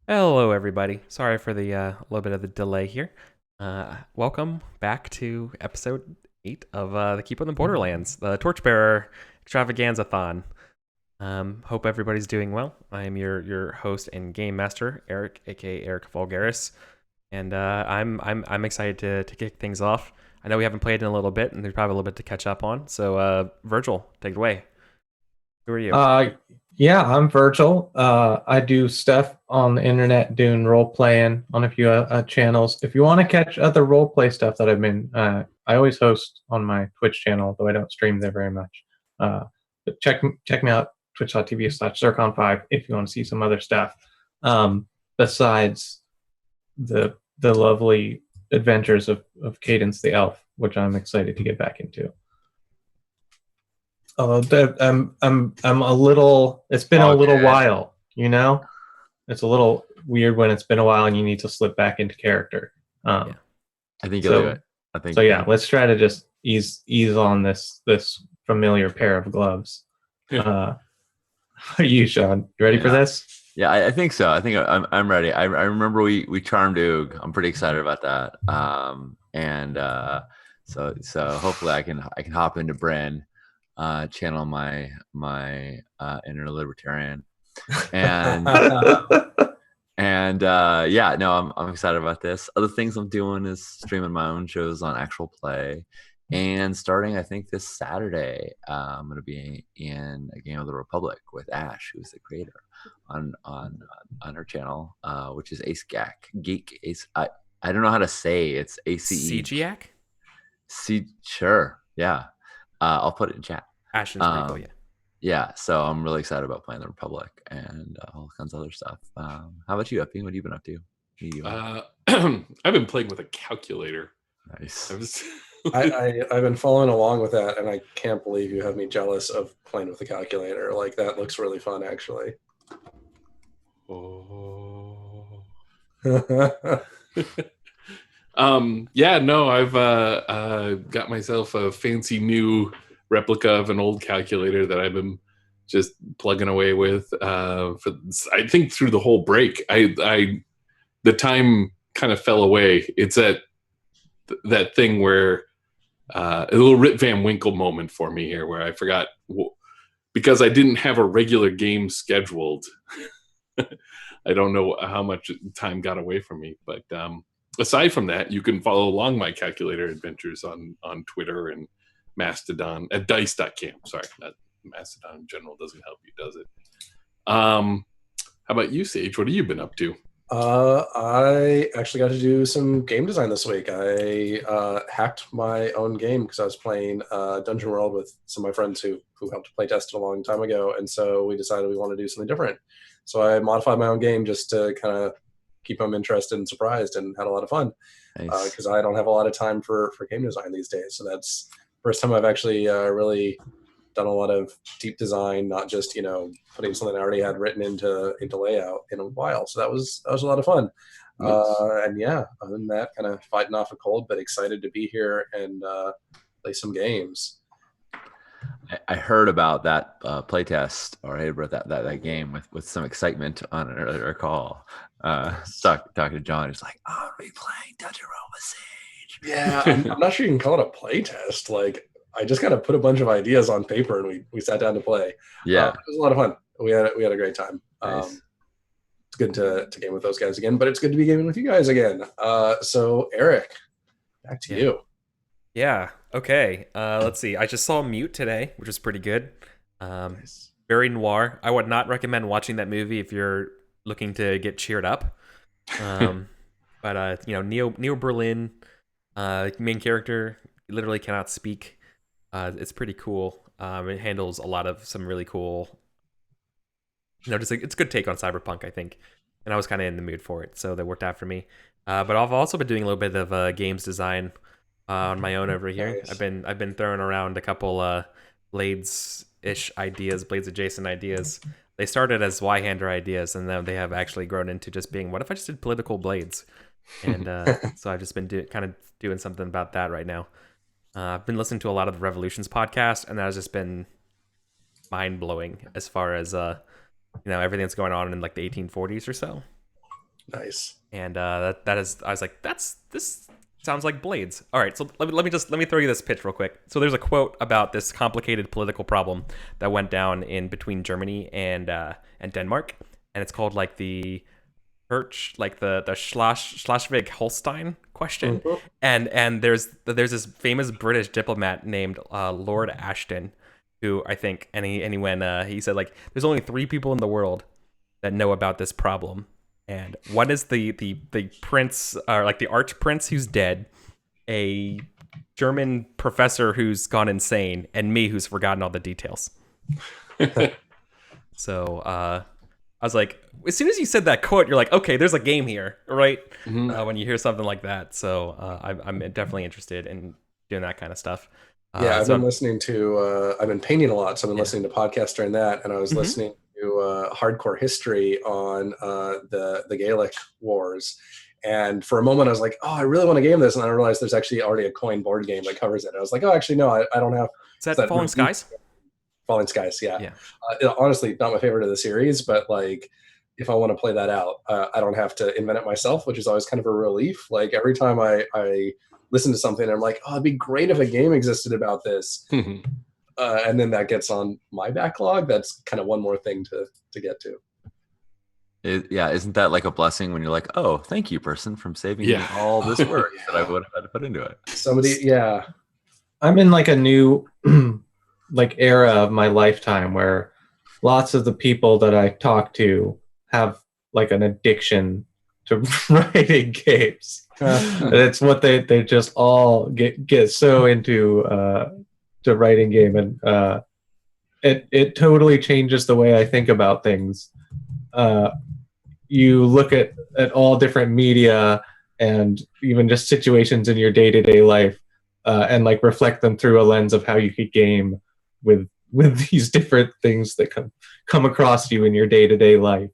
Hello, everybody. Sorry for the little bit of the delay here. Welcome back to episode 8 of the Keep on the Borderlands, the Torchbearer Extravaganza-thon. Hope everybody's doing well. I am your host and game master, Eric, aka EricVulgaris, and I'm excited to kick things off. I know we haven't played in a little bit, and there's probably a little bit to catch up on. So, Virgil, take it away. Who are you? Uh, yeah, I'm Virgil. I do stuff on the internet doing role playing on a few channels. If you want to catch other role play stuff that I've been, I always host on my Twitch channel, though I don't stream there very much. But check me out, twitch.tv/Zircon5 if you want to see some other stuff. Besides the lovely adventures of Cadence the Elf, which I'm excited to get back into. I'm a little. It's been a little while, you know. It's a little weird when it's been a while and you need to slip back into character. I think you'll do it. I think so. Yeah, let's try to just ease on this familiar pair of gloves. Are you, Sean? You ready for this? Yeah, I think so. I think I'm ready. I remember we charmed Oog. I'm pretty excited about that. So hopefully I can hop into Bryn. Channel my inner libertarian, and I'm excited about this. Other things I'm doing is streaming my own shows on Actual Play, and starting I think this Saturday, I'm going to be in a Game of the Republic with Ash, who's the creator, on her channel, which is Geek Ace. I don't know how to say it's ACE. CGAC? Sure, yeah. I'll put it in chat. Ashton's pretty cool, yeah. Yeah, so I'm really excited about playing the Republic and all kinds of other stuff. How about you, Epping? What have you been up to? I've been playing with a calculator. Nice. I've been following along with that, and I can't believe you have me jealous of playing with a calculator. Like, that looks really fun, actually. Oh. I've got myself a fancy new replica of an old calculator that I've been just plugging away with I think through the whole break. The time kind of fell away. It's that thing where a little Rip Van Winkle moment for me here, where I forgot because I didn't have a regular game scheduled. I don't know how much time got away from me, but aside from that, you can follow along my calculator adventures on Twitter and Mastodon at dice.cam. Sorry, Mastodon in general doesn't help you, does it? How about you, Sage? What have you been up to? I actually got to do some game design this week. I hacked my own game because I was playing Dungeon World with some of my friends who helped play test it a long time ago, and so we decided we want to do something different. So I modified my own game just to kind of keep them interested and surprised, and had a lot of fun because I don't have a lot of time for game design these days. So that's the first time I've actually really done a lot of deep design, not just putting something I already had written into layout in a while. So that was a lot of fun. Nice. And yeah, other than that, kind of fighting off a cold, but excited to be here and play some games. I heard about that playtest, or I heard about that game with some excitement on an earlier call. Talking to John, he's like, "Oh, are we playing Dungeon World with Sage?" Yeah, I'm not sure you can call it a playtest. Like, I just kind of put a bunch of ideas on paper and we sat down to play. Yeah, it was a lot of fun. We had a great time. Nice. It's good to game with those guys again, but it's good to be gaming with you guys again. So Eric, back to you. Yeah. Okay. Let's see. I just saw Mute today, which was pretty good. Nice. Very noir. I would not recommend watching that movie if you're looking to get cheered up. But Neo Berlin, main character, literally cannot speak. It's pretty cool. It handles a lot of some really cool. It's a good take on cyberpunk, I think, and I was kind of in the mood for it, so that worked out for me. But I've also been doing a little bit of games design on my own over here. Nice. I've been throwing around a couple Blades-ish ideas, Blades adjacent ideas. They started as Y-hander ideas, and then they have actually grown into just being, what if I just did political blades? And so I've just been doing something about that right now. I've been listening to a lot of the Revolutions podcast, and that has just been mind blowing as far as everything that's going on in like the 1840s or so. Nice. And that is, I was like, this sounds like Blades. All right, so let me throw you this pitch real quick. So there's a quote about this complicated political problem that went down in between Germany and Denmark, and it's called like the the Schleswig-Holstein question. Mhm. And there's this famous British diplomat named Lord Ashton, who I think he said like there's only 3 people in the world that know about this problem. And one is the prince, or like the archprince who's dead, a German professor who's gone insane, and me who's forgotten all the details. So I was like, as soon as you said that quote, you're like, okay, there's a game here, right? Mhm. When you hear something like that. So I'm definitely interested in doing that kind of stuff. Yeah, I've so been listening to. I've been painting a lot, so I've been Yeah. listening to podcasts during that, and I was Mhm. listening to Hardcore History on the Gaelic Wars. And for a moment, I was like, "Oh, I really want to game this," and then I realized there's actually already a coin board game that covers it. And I was like, "Oh, actually, no, I don't have." Is that that Falling review- Skies? Falling Skies, yeah. Yeah. Honestly, not my favorite of the series, but like, if I want to play that out, I don't have to invent it myself, which is always kind of a relief. Like every time I listen to something, I'm like, oh, it'd be great if a game existed about this. And then that gets on my backlog. That's kind of one more thing to get to. Isn't that like a blessing when you're like, oh, thank you, person, from saving me all this work that I would have had to put into it. Somebody, yeah. I'm in like a new like era of my lifetime where lots of the people that I talk to have like an addiction to writing games. And it's what they just all get so into to writing game, and it totally changes the way I think about things. You look at all different media and even just situations in your day-to-day life, and like reflect them through a lens of how you could game with these different things that come across you in your day-to-day life.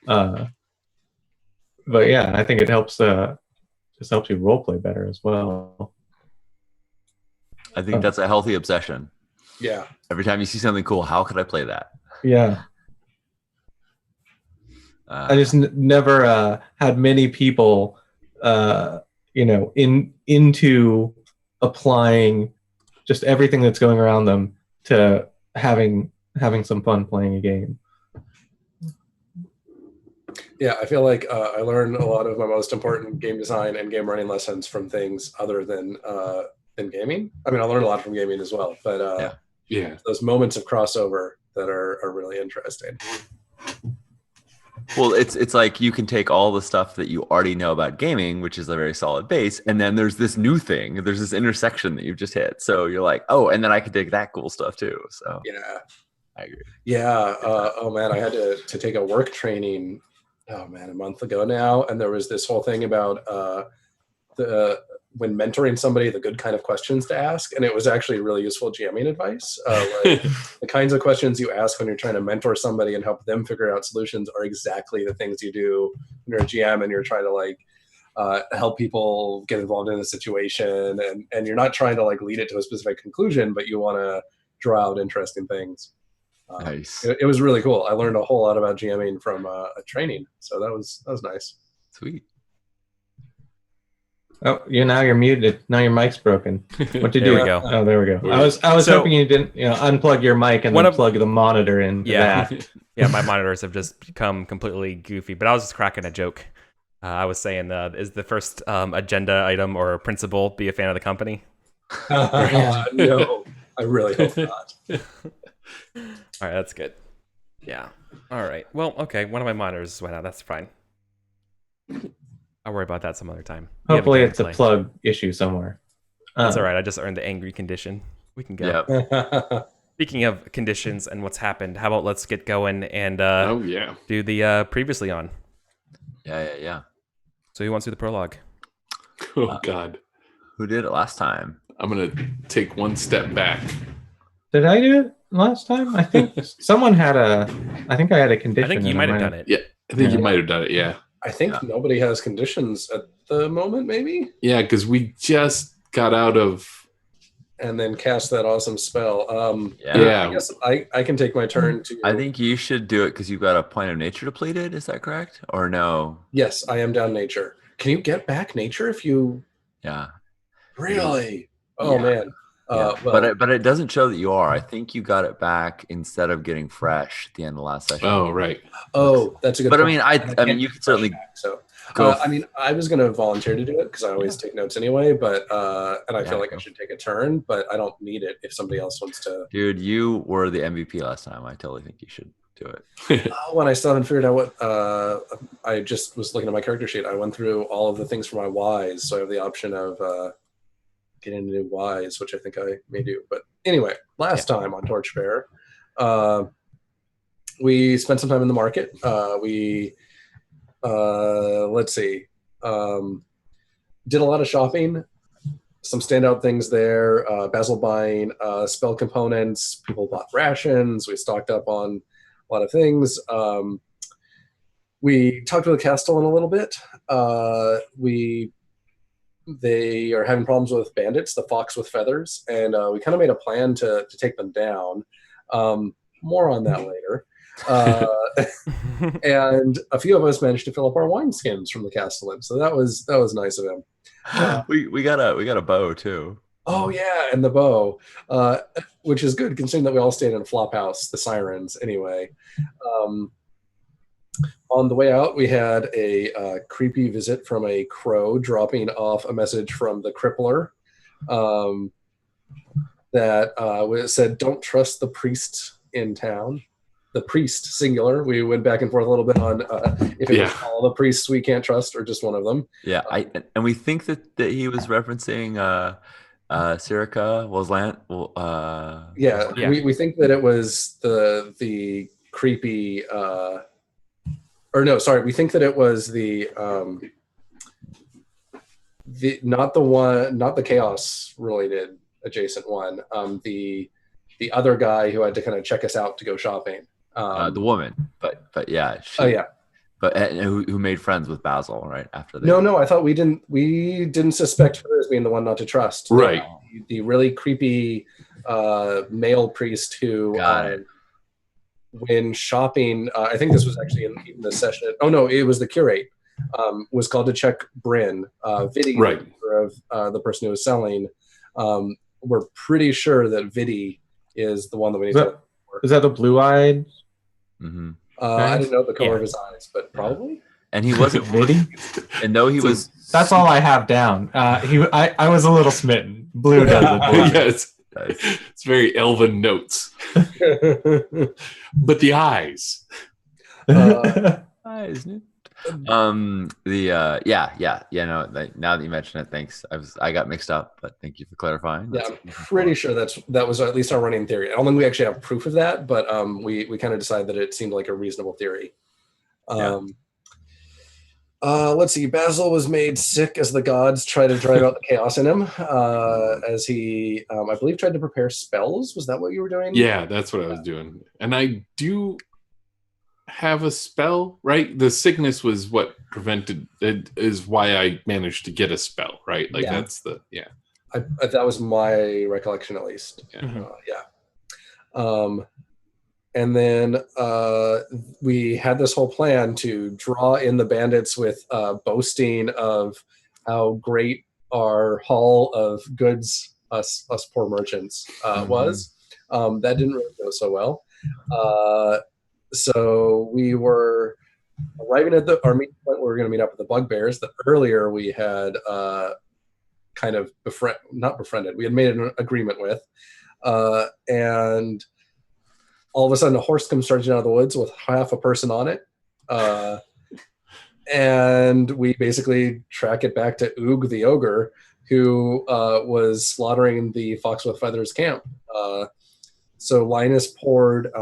But yeah, I think it helps just helps you roleplay better as well. I think that's a healthy obsession. Yeah. Every time you see something cool, how could I play that? Yeah. I just never had many people, into applying just everything that's going around them to having some fun playing a game. Yeah, I feel like I learned a lot of my most important game design and game running lessons from things other than gaming. I mean, I learned a lot from gaming as well, but those moments of crossover that are really interesting. Well, it's like you can take all the stuff that you already know about gaming, which is a very solid base, and then there's this new thing. There's this intersection that you've just hit. So you're like, oh, and then I can dig that cool stuff too. So yeah, I agree. Yeah. Oh man, I had to take a work training. Oh man, a month ago now, and there was this whole thing about when mentoring somebody, the good kind of questions to ask, and it was actually really useful GMing advice. Like the kinds of questions you ask when you're trying to mentor somebody and help them figure out solutions are exactly the things you do when you're a GM and you're trying to like help people get involved in a situation, and you're not trying to like lead it to a specific conclusion, but you want to draw out interesting things. Nice. It was really cool. I learned a whole lot about GMing from a training, so that was nice. Sweet. Oh, now you're muted. Now your mic's broken. What did you There do? we go. Oh, there we go. I was hoping you didn't unplug your mic and then plug the monitor in. Yeah, yeah. My monitors have just become completely goofy. But I was just cracking a joke. I was saying, is the first agenda item or principle be a fan of the company? No, I really hope not. All right, that's good. Yeah. All right. Well, okay. One of my monitors went out. That's fine. I'll worry about that some other time. Hopefully it's a plug issue somewhere. That's all right. I just earned the angry condition. We can go. Yep. Speaking of conditions and what's happened, how about let's get going and do the previously on. Yeah. So who wants to do the prologue? Oh, God. Who did it last time? I'm going to take one step back. Did I do it last time? I think someone had I think I had a condition. I think you might have done it. Yeah, I think you might have done it, yeah. I think nobody has conditions at the moment, maybe? Yeah, because we just got out of and then cast that awesome spell. Yeah. I guess I can take my turn to. I think you should do it because you've got a point of nature depleted. Is that correct? Or no? Yes, I am down nature. Can you get back nature if you? Yeah. Really? Oh Yeah. man. Yeah. Well, But it doesn't show that you are. I think you got it back instead of getting fresh at the end of last session. Oh, right. oh, that's a good. But I point. mean, And I mean, can't you get could fresh certainly back, so. go. I mean, I was going to volunteer to do it because I always take notes anyway. But and I Yeah, feel like go. I should take a turn, but I don't need it if somebody else wants to. Dude, you were the MVP last time. I totally think you should do it. Oh, and I still haven't figured out what. I just was looking at my character sheet. I went through all of the things for my Ys, so I have the option of getting into Ys, which I think I may do. But anyway, last time on Torchbearer, we spent some time in the market. Let's see, did a lot of shopping. Some standout things there. Basil buying spell components. People bought rations. We stocked up on a lot of things. We talked to the Castellan a little bit. They are having problems with bandits, the fox with feathers, and we kind of made a plan to take them down. More on that later. And a few of us managed to fill up our wineskins from the Castellan, so that was nice of him. We got a bow too. Oh yeah, and the bow, which is good considering that we all stayed in a flop house, the Sirens. Anyway, on the way out, we had a creepy visit from a crow dropping off a message from the Crippler that said, "Don't trust the priest in town." The priest, singular. We went back and forth a little bit on if it was all the priests we can't trust or just one of them. Yeah, and we think that he was referencing Sirica Waslant. Yeah, we think that it was the creepy. Or no, sorry, we think that it was the not the chaos related adjacent one. The other guy who had to kind of check us out to go shopping. The woman, but yeah. But who made friends with Basil right after that? No, I thought we didn't suspect her as being the one not to trust. Right. The really creepy male priest who, when shopping, I think this was actually in the session. Oh no, it was the curate. Was called to check Bryn. Vidi, right, of the person who was selling. We're pretty sure that Vidi is the one that we need to. Is that the blue-eyed? Mm-hmm. I didn't know the color of his eyes, but probably. And he wasn't Vidi. And though he was, that's all I have down. I was a little smitten. Blue does it. Yes, it's very elven notes. But the eyes. Eyes. No, now that you mention it, thanks. I got mixed up, but thank you for clarifying. Yeah, I'm pretty sure that was at least our running theory. I don't think we actually have proof of that, but we kind of decided that it seemed like a reasonable theory. Let's see. Basil was made sick as the gods try to drive out the chaos in him, as he, I believe, tried to prepare spells. Was that what you were doing? Yeah, that's what I was doing. And I do have a spell, right? The sickness was what prevented it, is why I managed to get a spell, right? Like that's the that was my recollection, at least. And then we had this whole plan to draw in the bandits with boasting of how great our haul of goods, us poor merchants, was. That didn't really go so well. So we were arriving at our meeting point where we were going to meet up with the bugbears that earlier we had kind of not befriended. We had made an agreement with. And all of a sudden a horse comes charging out of the woods with half a person on it. And we basically track it back to Oog the ogre, who was slaughtering the Fox with Feathers camp. So Linus poured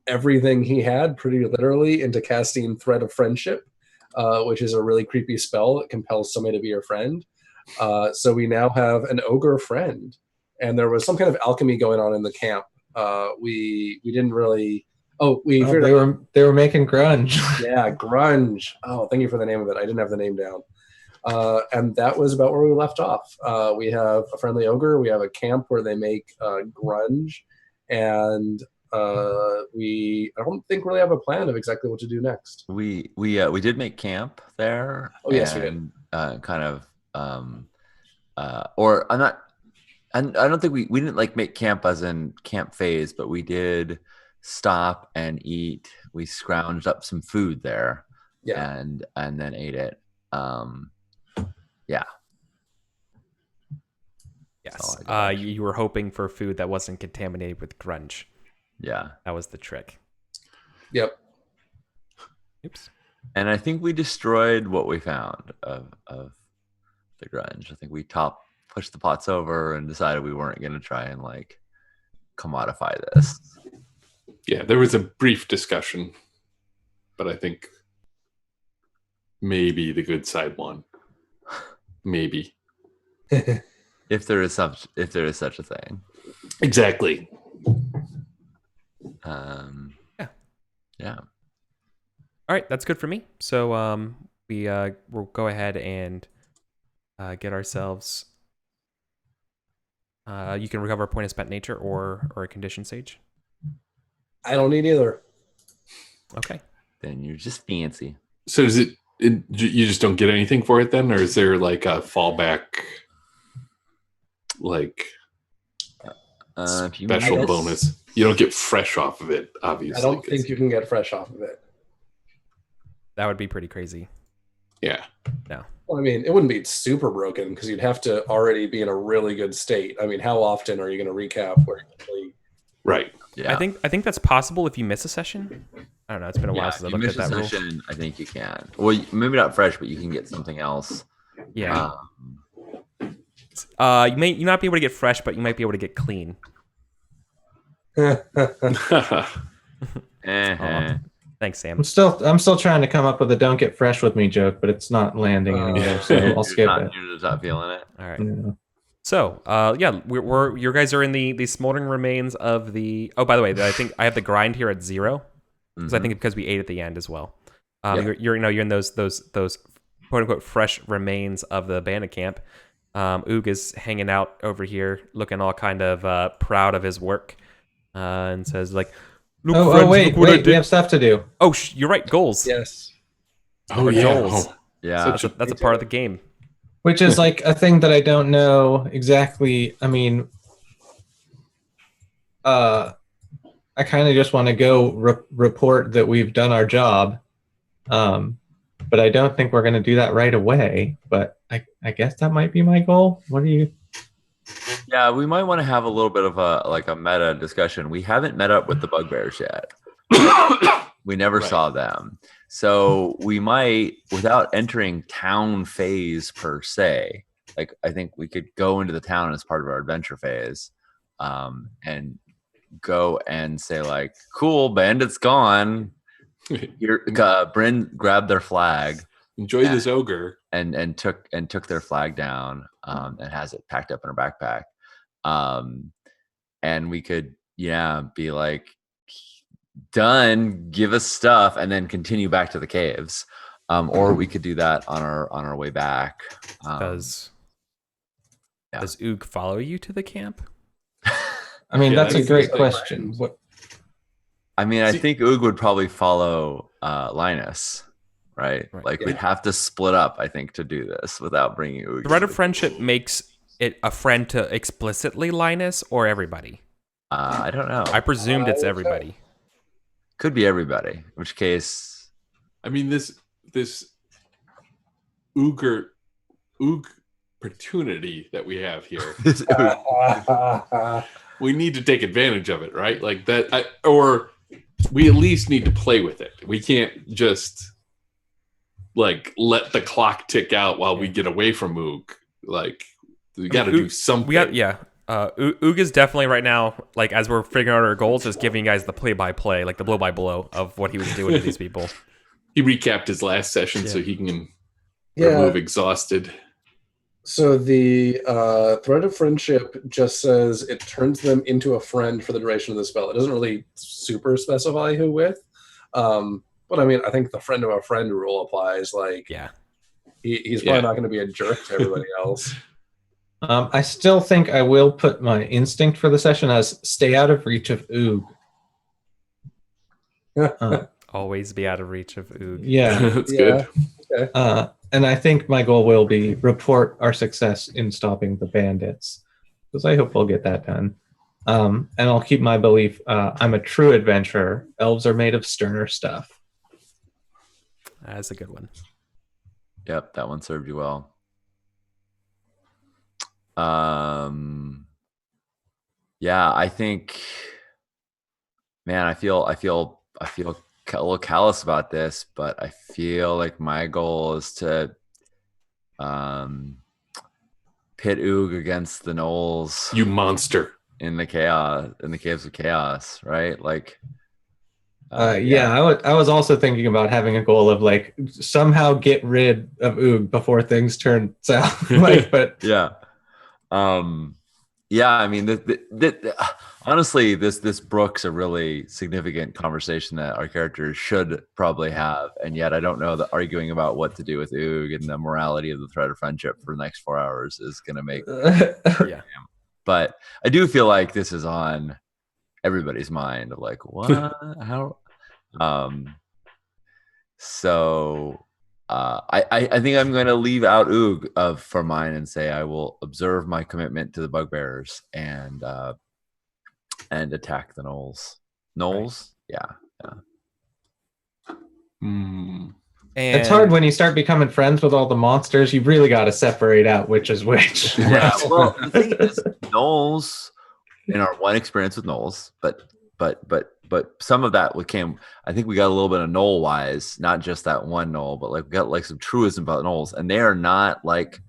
everything he had, pretty literally, into casting Thread of Friendship, which is a really creepy spell that compels somebody to be your friend. So we now have an ogre friend. And there was some kind of alchemy going on in the camp. We didn't really. They were making grunge. Yeah, grunge. Oh, thank you for the name of it. I didn't have the name down. And that was about where we left off. We have a friendly ogre. We have a camp where they make grunge, and I don't think really have a plan of exactly what to do next. We did make camp there. Oh yes, we did. Kind of or I'm not. I don't think we didn't like make camp as in camp phase, but we did stop and eat. We scrounged up some food there, and then ate it. Yeah. Yes. You were hoping for food that wasn't contaminated with grunge. Yeah. That was the trick. Yep. Oops. And I think we destroyed what we found of the grunge. I think we pushed the pots over and decided we weren't going to try and like commodify this. Yeah, there was a brief discussion, but I think maybe the good side won. Maybe. If there is such a thing. Exactly. Yeah. All right, that's good for me. So we'll go ahead and get ourselves. You can recover a point of spent nature or a condition sage. I don't need either. Okay. Then you're just fancy. So is it you just don't get anything for it then, or is there like a fallback, like special bonus? You don't get fresh off of it, obviously. I don't think you can get fresh off of it. That would be pretty crazy. Yeah. No. Well, I mean, it wouldn't be super broken because you'd have to already be in a really good state. I mean, how often are you going to recap where you actually... Right. Yeah. I think that's possible if you miss a session. I don't know. It's been a while since I looked at that rule. Session, I think you can. Well, maybe not fresh, but you can get something else. Yeah. You may not be able to get fresh, but you might be able to get clean. Thanks, Sam. I'm still trying to come up with a "don't get fresh with me" joke, but it's not landing anywhere, so I'll skip it. You're just not feeling it. All right. Yeah. So, we're you guys are in the smoldering remains of the. Oh, by the way, I think I have the grind here at 0 because I think because we ate at the end as well. You're in those quote unquote fresh remains of the bandit camp. Oog is hanging out over here, looking all kind of proud of his work, and says like. Wait, we have stuff to do. Oh, you're right. Goals. Yes. Oh, yeah. Goals. Yeah. That's a part of the game. Which is like a thing that I don't know exactly. I mean, I kind of just want to go report that we've done our job. But I don't think we're going to do that right away. But I guess that might be my goal. What do you... Yeah, we might want to have a little bit of a meta discussion. We haven't met up with the bugbears yet. We never saw them. So we might, without entering town phase per se, like I think we could go into the town as part of our adventure phase, and go and say like, cool, bandit's gone. Bryn grabbed their flag. Enjoy this ogre. And took their flag down, and has it packed up in her backpack. And we could, be like, done, give us stuff, and then continue back to the caves. Or we could do that on our way back. Does Oog follow you to the camp? I mean, that's a great question. I think Oog would probably follow Linus. Right? Like we'd have to split up, I think, to do this without bringing Oog. The right of friendship makes it a friend to explicitly Linus or everybody. I don't know. I presumed it's everybody. Could be everybody. In which case, I mean, this Oog opportunity that we have here. We need to take advantage of it, right? Like that, or we at least need to play with it. We can't just like let the clock tick out while we get away from Oog. Like we got to do something. Oog is definitely right now, like as we're figuring out our goals, just giving you guys the play-by-play, like the blow-by-blow of what he was doing to these people. He recapped his last session so he can remove exhausted. So the thread of friendship just says it turns them into a friend for the duration of the spell. It doesn't really super specify who with. But I mean, I think the friend of a friend rule applies. Like, He's probably not going to be a jerk to everybody else. I still think I will put my instinct for the session as stay out of reach of Oog. Always be out of reach of Oog. Yeah. That's good. Okay. And I think my goal will be report our success in stopping the bandits, because I hope we'll get that done. And I'll keep my belief. I'm a true adventurer. Elves are made of sterner stuff. That's a good one. Yep, that one served you well. Yeah, I think, man, I feel a little callous about this, but I feel like my goal is to pit Oog against the gnolls You monster. in the caves of chaos, right? Like, Yeah, I was also thinking about having a goal of like somehow get rid of Oog before things turn south. But yeah. Yeah, I mean, honestly, this brooks a really significant conversation that our characters should probably have, and yet I don't know that arguing about what to do with Oog and the morality of the thread of friendship for the next 4 hours is going to make. Yeah. But I do feel like this is on everybody's mind of like, what? How? So. I think I'm going to leave out Oog for mine and say I will observe my commitment to the bugbearers and attack the gnolls. Gnolls, yeah. And it's hard when you start becoming friends with all the monsters. You really got to separate out which is which. Yeah. Well, the thing is, gnolls in our one experience with gnolls, but some of that came. I think we got a little bit of gnoll wise, not just that one gnoll, but like we got like some truism about gnolls, and they are not like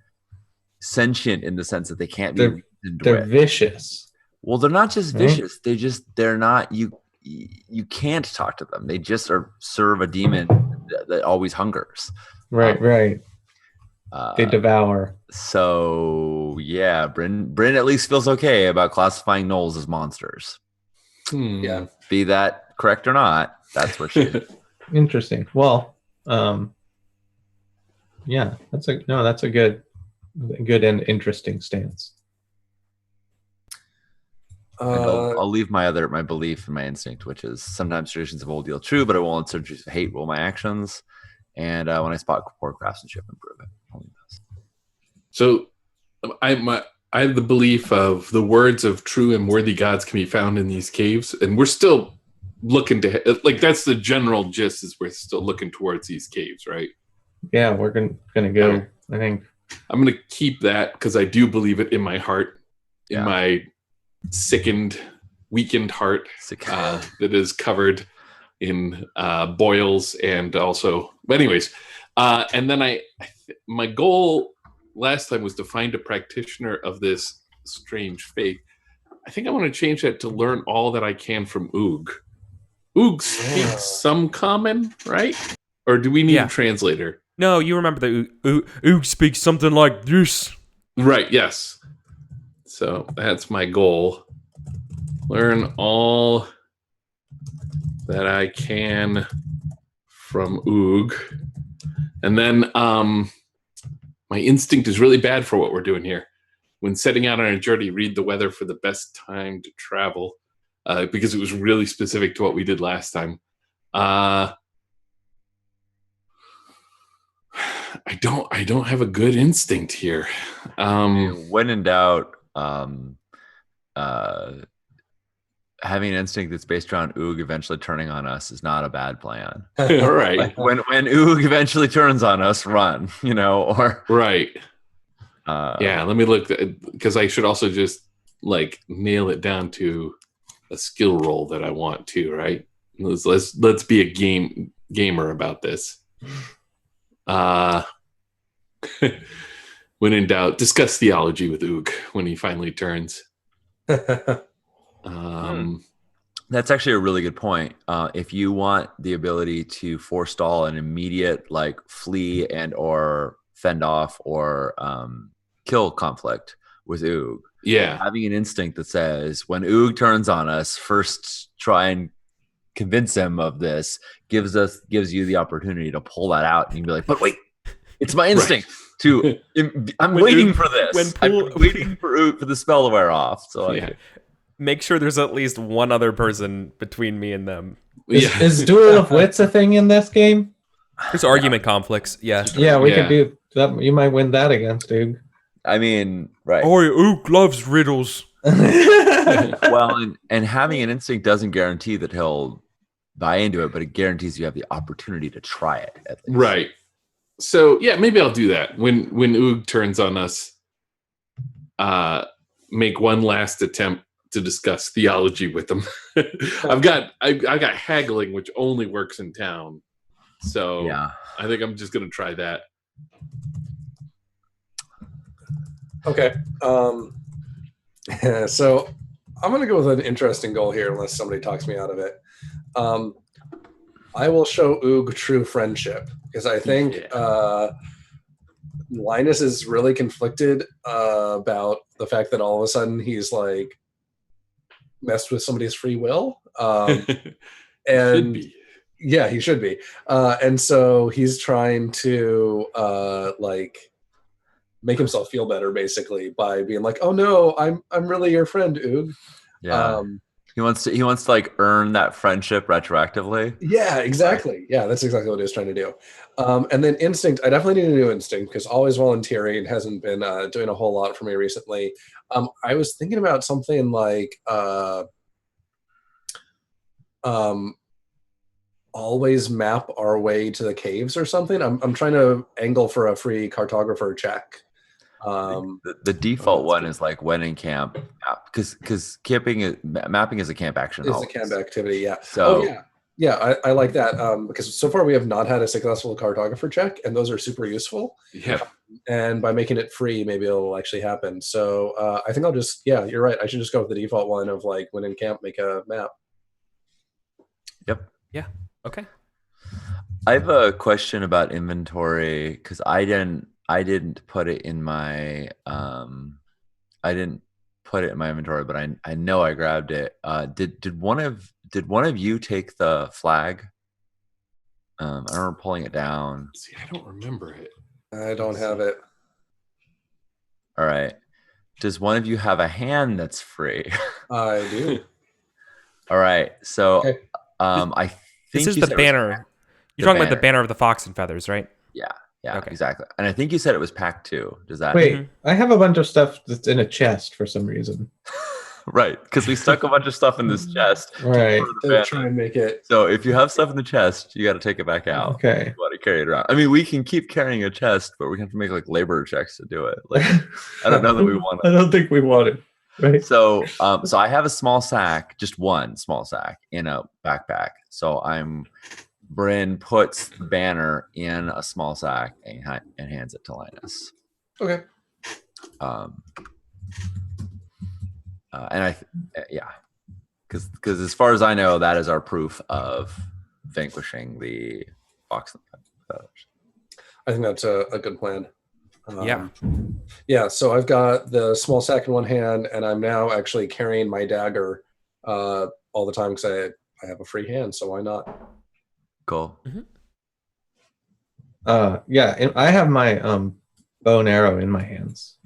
sentient in the sense that they can't be reasoned They're with. vicious. Well, they're not just Right? vicious. They're not you can't talk to them. They just serve a demon that always hungers. Right. They devour. So yeah, Bryn at least feels okay about classifying gnolls as monsters. Yeah. Be that correct or not, that's where she is. Interesting. Well, yeah, that's a good and interesting stance. And I'll leave my belief and my instinct, which is sometimes traditions of old deal true, but I won't let traditions of hate rule my actions. And when I spot poor craftsmanship, improve it. Only this. So I have the belief of the words of true and worthy gods can be found in these caves, and we're still looking to like that's the general gist is we're still looking towards these caves, right? Yeah, we're gonna go. I think I'm gonna keep that because I do believe it in my heart, in Yeah. my sickened, weakened heart that is covered in boils and also. But anyways, and then my goal last time was to find a practitioner of this strange faith. I think I want to change that to learn all that I can from Oog. Oog speaks some common, right? Or do we need a translator? no, you remember that Oog speaks something like this. Right, yes. So that's my goal. Learn all that I can from Oog. And then my instinct is really bad for what we're doing here. When setting out on a journey, read the weather for the best time to travel, because it was really specific to what we did last time. I don't have a good instinct here. When in doubt, having an instinct that's based around Oog eventually turning on us is not a bad plan. All right. Like when Oog eventually turns on us, run, or Right. Yeah, let me look because I should also just like nail it down to a skill roll that I want to, right? Let's be a gamer about this. When in doubt, discuss theology with Oog when he finally turns. That's actually a really good point. If you want the ability to forestall an immediate like flee and or fend off or kill conflict with Oog, having an instinct that says when Oog turns on us, first try and convince him of this gives you the opportunity to pull that out and you can be like, but wait, It's my instinct to. I'm When waiting Oog- for this. when Pool- I'm waiting for the spell to wear off. So Yeah. Make sure there's at least one other person between me and them. Is Duel of Wits a thing in this game? There's argument conflicts. Yeah. Yeah, we Yeah. could do that. You might win that against Doug. I mean, right. Oh, Ook loves riddles. Well, and having an instinct doesn't guarantee that he'll buy into it, but it guarantees you have the opportunity to try it. At least. Right. So yeah, maybe I'll do that when Oog turns on us. Make one last attempt to discuss theology with him. I got haggling, which only works in town. So Yeah. I think I'm just gonna try that. Okay. So I'm going to go with an interesting goal here, unless somebody talks me out of it. I will show Oog true friendship, because I think Linus is really conflicted about the fact that all of a sudden he's like messed with somebody's free will. Should And be. yeah, he should be. And so he's trying to like make himself feel better, basically, by being like, "Oh no, I'm really your friend, Oog." Yeah. He wants to like earn that friendship retroactively. Yeah, exactly. Yeah, that's exactly what he was trying to do. And then instinct, I definitely need a new instinct, because always volunteering hasn't been doing a whole lot for me recently. I was thinking about something like always map our way to the caves or something. I'm trying to angle for a free cartographer check. The default one is like when in camp, because mapping is a camp action. It's a always. camp activity, yeah. So Yeah, I like that, because so far we have not had a successful cartographer check, and those are super useful. Yeah. And by making it free, maybe it'll actually happen. So I think I'll just, yeah, you're right. I should just go with the default one of like when in camp, make a map. Yep. Yeah. Okay. I have a question about inventory, because I didn't put it in my inventory, but I know I grabbed it. Did one of you take the flag? I remember pulling it down. See, I don't remember it. I don't have it. All right. Does one of you have a hand that's free? I do. All right. So Okay. I think This is you the said it was banner. You're the talking about the banner. banner of the fox and feathers, right? Yeah, Okay. exactly. And I think you said it was pack 2. Does that Wait, Mhm. I have a bunch of stuff that's in a chest for some reason. right? Because we stuck a bunch of stuff in this chest. Right. for the To banner. try and make it. So if you have stuff in the chest, you got to take it back out. Okay. You want to carry it around. I mean, we can keep carrying a chest, but we have to make like labor checks to do it. Like, I don't know that we want I it. don't think we want it. Right. So I have a small sack, just one small sack in a backpack. So Bryn puts the banner in a small sack and hands it to Linus. Okay. And because as far as I know, that is our proof of vanquishing the fox and feathers. I think that's a good plan. Yeah. Yeah, so I've got the small sack in one hand, and I'm now actually carrying my dagger all the time, because I have a free hand, so why not? Cool. Yeah, and I have my bow and arrow in my hands.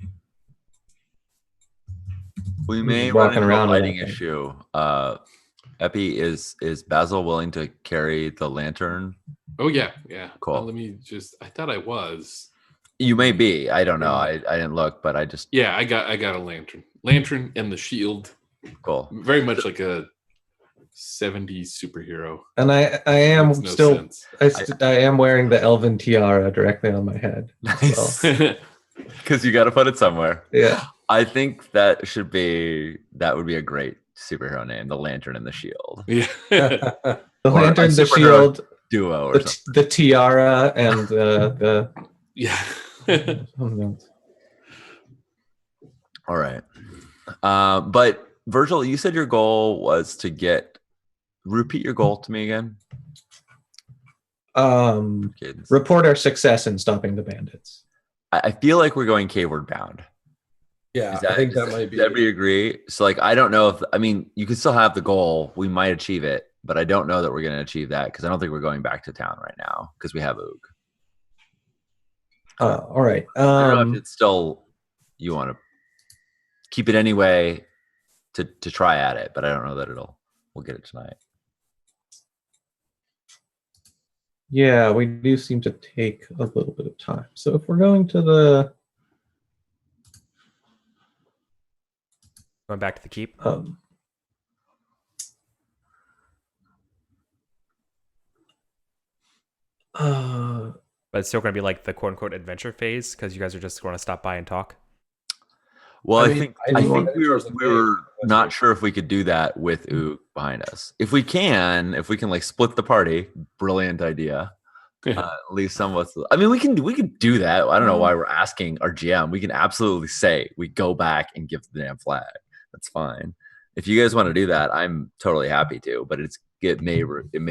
We may Just run walking into around a with lighting that thing. issue. Epi, is Basil willing to carry the lantern? Oh yeah. Cool. Let me just. I thought I was. You may be. I don't know. I didn't look, but I just Yeah, I got a lantern and the shield. cool. Very much like a 70s superhero. And I am Makes no still sense. I am wearing the elven tiara directly on my head. Nice. Because you got to put it somewhere. Yeah. I think that would be a great superhero name, the Lantern and the Shield Yeah. The Or a lantern, the superhero shield, duo or something. the tiara, and the Yeah. All right. But Virgil, you said your goal was to repeat your goal to me again. Kids. report our success in stopping the bandits. I feel like we're going caveward bound. Yeah, Is I think that might be. Does everybody agree? So, like, I don't know you can still have the goal. We might achieve it, but I don't know that we're going to achieve that because I don't think we're going back to town right now because we have Oog. All right. I don't know if it's still you want to keep it anyway to try at it, but I don't know that we'll get it tonight. Yeah, we do seem to take a little bit of time. So if we're going to the Going back to the keep. um, But it's still going to be like the quote unquote adventure phase because you guys are just going to stop by and talk. Well, I I mean, think I I think think we were towards the we were game, that's not right. sure if we could do that with Oog behind us. If we can like split the party, brilliant idea. Leave some of us. I mean, we can do that. I don't know why we're asking our GM. We can absolutely say we go back and give the damn flag. That's fine. If you guys want to do that, I'm totally happy to. But it may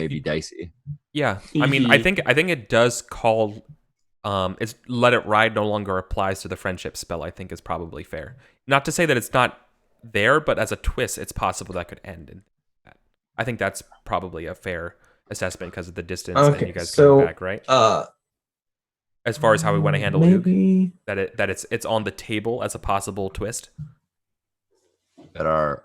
be dicey. Yeah, I mean, I think it does call. It's let it ride no longer applies to the friendship spell. I think is probably fair. Not to say that it's not there, but as a twist, it's possible that could end in that. I think that's probably a fair assessment because of the distance and you guys coming back, right? As far as how we want to handle maybe Oog, that it's on the table as a possible twist. That our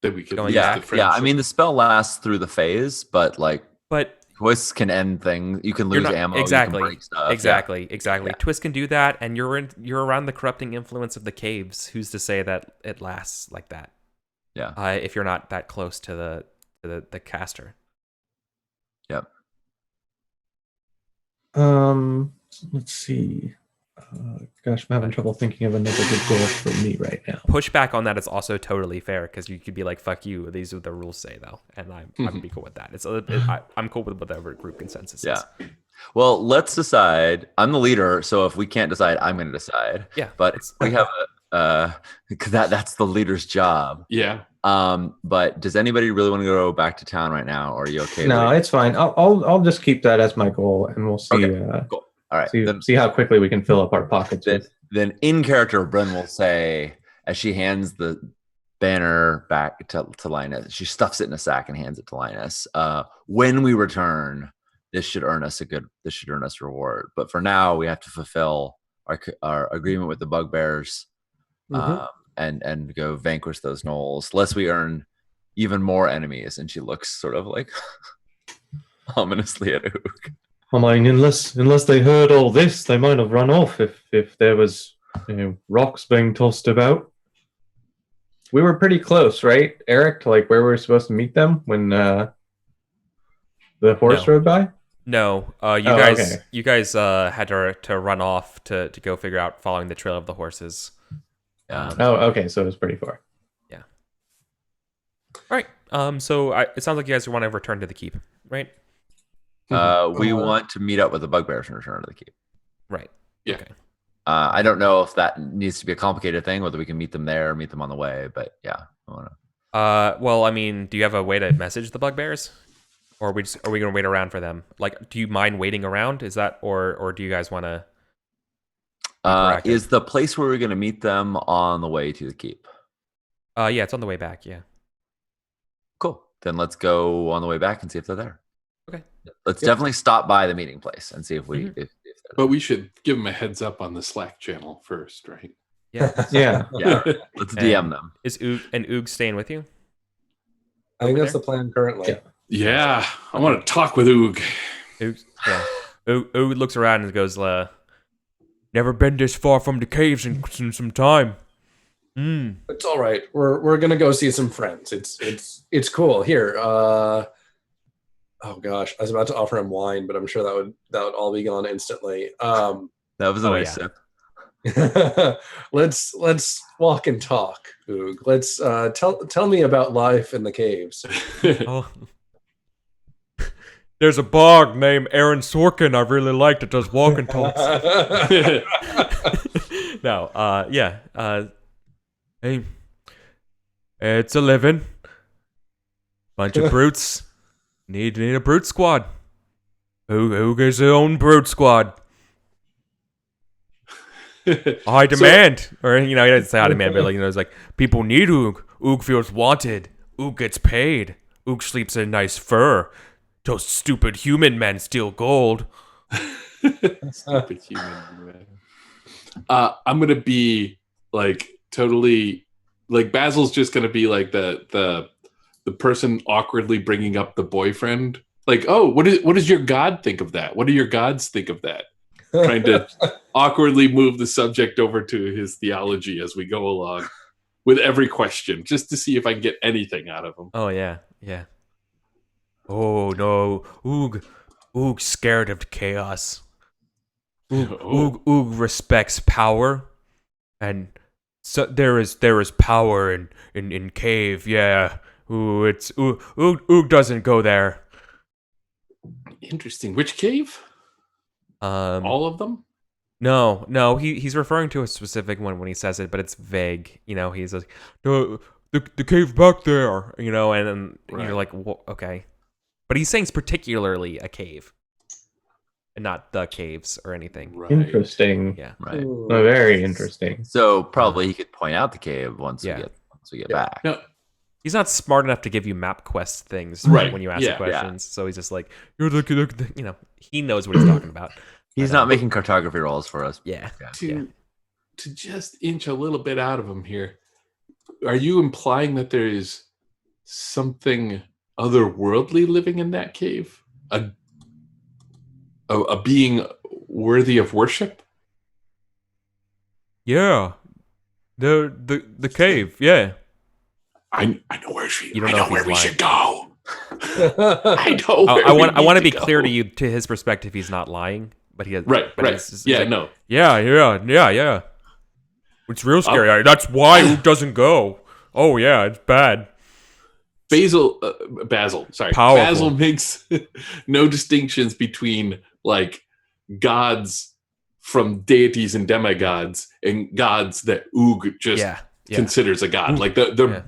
that we could Going use back. the yeah. I friendship. mean, the spell lasts through the phase, but like But twists can end things. You can you're lose not ammo. exactly, You can break stuff. exactly. Yeah. Twist can do that, and you're around the corrupting influence of the caves. Who's to say that it lasts like that? Yeah. If you're not that close to the caster. Yep. let's see. Gosh, I'm having trouble thinking of another good goal for me right now. Pushback on that is also totally fair because you could be like, "Fuck you." These are what the rules say, though, and I'd be cool with that. I'm cool with whatever group consensus Yeah. is. Well, let's decide. I'm the leader, so if we can't decide, I'm going to decide. Yeah, But we have that's the leader's job. Yeah. But does anybody really want to go back to town right now, or are you okay? No, it's fine. I'll just keep that as my goal, and we'll see. Okay, cool. All right. See how quickly we can fill up our pockets. Then in character, Bryn will say, as she hands the banner back to Linus, she stuffs it in a sack and hands it to Linus. When we return, this should earn us a reward. But for now, we have to fulfill our agreement with the bugbears, and go vanquish those gnolls, lest we earn even more enemies. And she looks sort of like ominously at Ook. I mean, unless they heard all this, they might have run off if there was rocks being tossed about. We were pretty close, right, Eric, to like where we were supposed to meet them when the horse rode by? No, you guys had to run off to go figure out following the trail of the horses. Okay, so it was pretty far. Yeah. All right. So it sounds like you guys want to return to the keep, right? We want to meet up with the bugbears and return to the keep. Right. Yeah. Okay. I don't know if that needs to be a complicated thing, whether we can meet them there or meet them on the way, but yeah. I wanna... Well, I mean, do you have a way to message the bugbears? Or are we going to wait around for them? Like, do you mind waiting around? Is that, or do you guys want to? Is the place where we're going to meet them on the way to the keep? Yeah, it's on the way back. Yeah. Cool. Then let's go on the way back and see if they're there. Okay. Let's definitely stop by the meeting place and see if we. If But we should give them a heads up on the Slack channel first, right? Yeah. Yeah. yeah. Let's DM them. Is Oog staying with you? I think Over that's the plan currently. Yeah. I want to talk with Oog. Oog looks around and goes, "Never been this far from the caves in some time." It's all right. We're gonna go see some friends. It's cool. Here. Oh gosh, I was about to offer him wine, but I'm sure that would all be gone instantly. That was a nice sip. Let's walk and talk, Oog. Let's tell me about life in the caves. Oh. There's a bog named Aaron Sorkin I really like that does walking talks. No, hey, it's a living. Bunch of brutes. Need a brute squad. Who gets their own brute squad? High demand. Or, he doesn't say high demand, but it's like, people need Oog. Oog feels wanted. Oog gets paid. Oog sleeps in nice fur. Those stupid human men steal gold. Stupid human. I'm gonna be like totally like Basil's just gonna be like the person awkwardly bringing up the boyfriend. Like, oh, what does your god think of that? What do your gods think of that? Trying to awkwardly move the subject over to his theology as we go along with every question, just to see if I can get anything out of him. Oh yeah. Oh no, Oog scared of chaos. Oog respects power, and so there is power in cave. Yeah. Oog doesn't go there. Interesting. Which cave? All of them? No. He's referring to a specific one when he says it, but it's vague. He's like the cave back there. And Right. you're like, well, okay, but he's saying it's particularly a cave, and not the caves or anything. Right. Interesting. Yeah. Right. Oh, very interesting. So probably he could point out the cave once Yeah. we get back. No, He's not smart enough to give you map quest things Right, when you ask yeah, the questions. So he's just like, you're the he knows what he's talking about. He's not making cartography rolls for us. Yeah. to just inch a little bit out of him here. Are you implying that there is something otherworldly living in that cave? A being worthy of worship? Yeah. The cave. Yeah. I know where You don't know if he's we lying. should go. I know. I want to be go. clear to his perspective. He's not lying, but he has Right. But Right. he's Yeah. like, No. Yeah. It's real scary. That's why Oog doesn't go. Oh yeah, it's bad. Basil. Sorry. Powerful. Basil makes no distinctions between like gods from deities and demigods and gods that Oog just Yeah. considers a god. Like they're Yeah.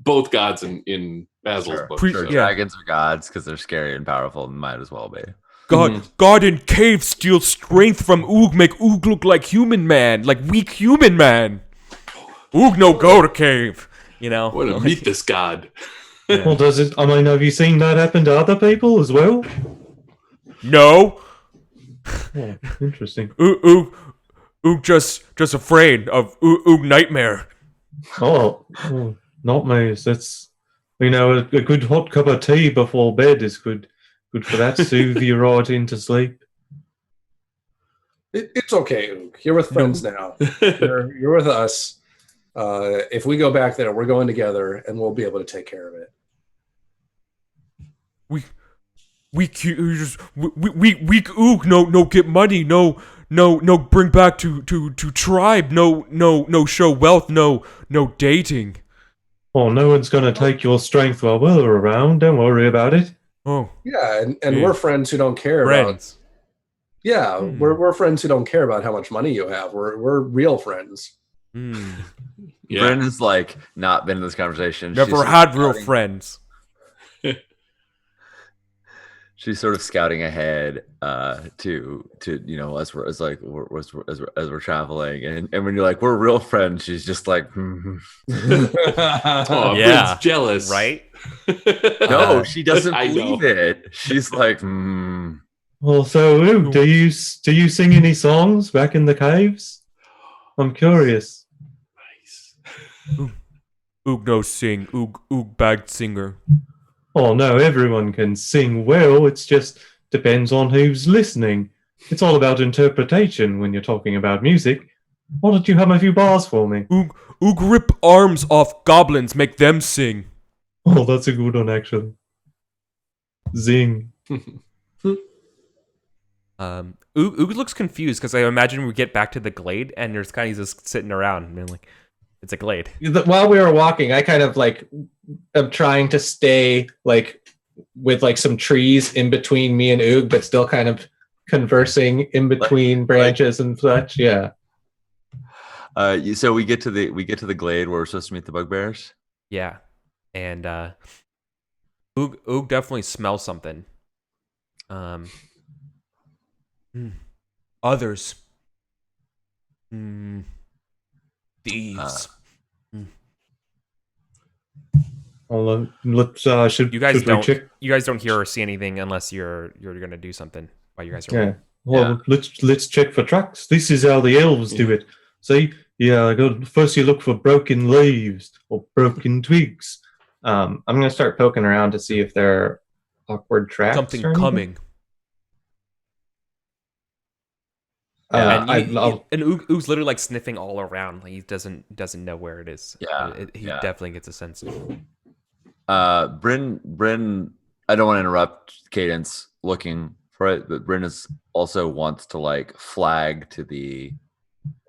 both gods in Basil's book. Pre- Sure, yeah. dragons are gods because they're scary and powerful and might as well be. God in cave steals strength from Oog, make Oog look like human man, like weak human man. Oog no go to cave, I want to meet this god. Well, have you seen that happen to other people as well? No, Oh, interesting. Oog just afraid of Oog nightmare. Oh, nightmares. That's a good hot cup of tea before bed is good for that. Soothe you right into sleep. It's okay, Ook. You're with friends now. You're with us. If we go back there, we're going together, and we'll be able to take care of it. Weak Oog no get money, no bring back to tribe, no show wealth, no dating. Oh, no one's gonna take your strength while we're around. Don't worry about it. Oh, Yeah, and Yeah. we're friends who don't care about. friends. Yeah, Hmm. we're friends who don't care about how much money you have. We're real friends. Hmm. Yeah. Brandon's like not been in this conversation. Never She's had real scouting- friends. She's sort of scouting ahead to as we're traveling, and when you're like we're real friends, she's just like Oh, Yeah. Brent's jealous. Right? no, she doesn't I know. believe it. She's like Well, so Oog, do you sing any songs back in the caves? I'm curious. Nice. Oog no sing. Oog bad singer. Oh no, everyone can sing well. It's just depends on who's listening. It's all about interpretation when you're talking about music. Why don't you hum a few bars for me? Oog rip arms off goblins, make them sing. Oh, that's a good one, actually. Zing. Oog looks confused because I imagine we get back to the glade and there's kind of just sitting around and like, it's a glade. While we were walking, I kind of am trying to stay with some trees in between me and Oog, but still kind of conversing in between branches and such. Yeah. so we get to the glade where we're supposed to meet the bugbears. Yeah. And Oog definitely smells something. Others. Thieves. Well, let's should You guys should we don't check? you guys don't hear or see anything unless you're gonna do something while you guys are Yeah. Well, let's check for tracks. This is how the elves do it. See, first you look for broken leaves or broken twigs. I'm gonna start poking around to see if there are awkward tracks. Something or anything. coming. Yeah. And Oog's literally like sniffing all around. Like he doesn't know where it is. Yeah, He definitely gets a sense. Bryn, I don't want to interrupt Cadence looking for it, but Bryn also wants to like flag to the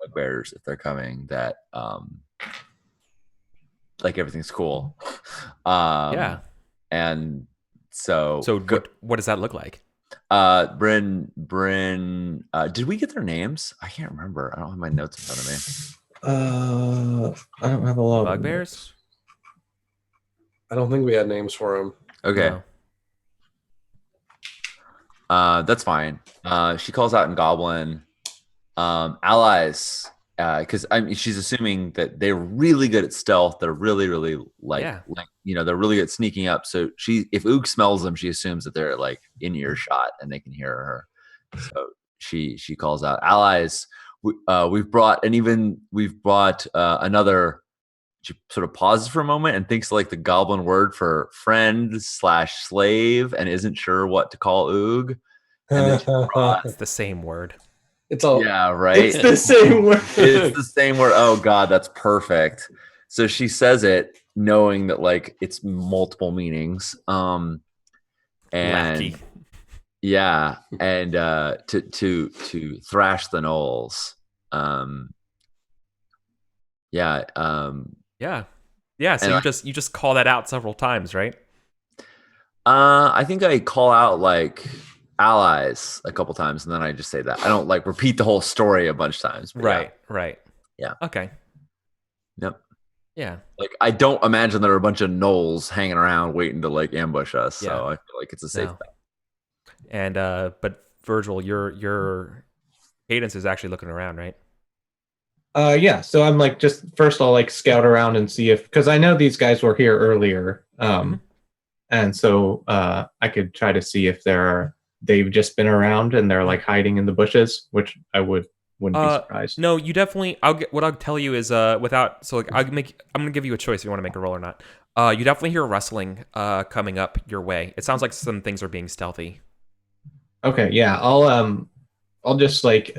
bugbearers if they're coming that like everything's cool. Yeah. And so what does that look like? Bryn, did we get their names? I can't remember. I don't have my notes in front of me. I don't have a lot. Bugbears? I don't think we had names for them. Okay. No. That's fine. She calls out in Goblin, allies, because she's assuming that they're really good at stealth. They're really, really like they're really good at sneaking up. So if Oog smells them, she assumes that they're like in earshot and they can hear her. So she calls out allies. We've brought another. She sort of pauses for a moment and thinks like the Goblin word for friend/slave and isn't sure what to call Oog. And then It's the same word. It's all right. It's the same word. It's the same word. Oh God, that's perfect. So she says it knowing that like it's multiple meanings. And Lackey. yeah, and to thrash the gnolls. Yeah. So you just call that out several times, right? I think I call out like allies a couple times, and then I just say that. I don't like repeat the whole story a bunch of times. Right. Yeah. Okay. Yep. Yeah. Like I don't imagine there are a bunch of gnolls hanging around waiting to like ambush us. So I feel like it's a safe bet. And but Virgil, your Cadence is actually looking around, right? Yeah, so I'm like first I'll like scout around and see because I know these guys were here earlier. And so I could try to see if they've just been around and they're like hiding in the bushes, which I wouldn't be surprised. No, you definitely what I'll tell you is I'm gonna give you a choice if you want to make a roll or not. You definitely hear rustling coming up your way. It sounds like some things are being stealthy. Okay, yeah. I'll just like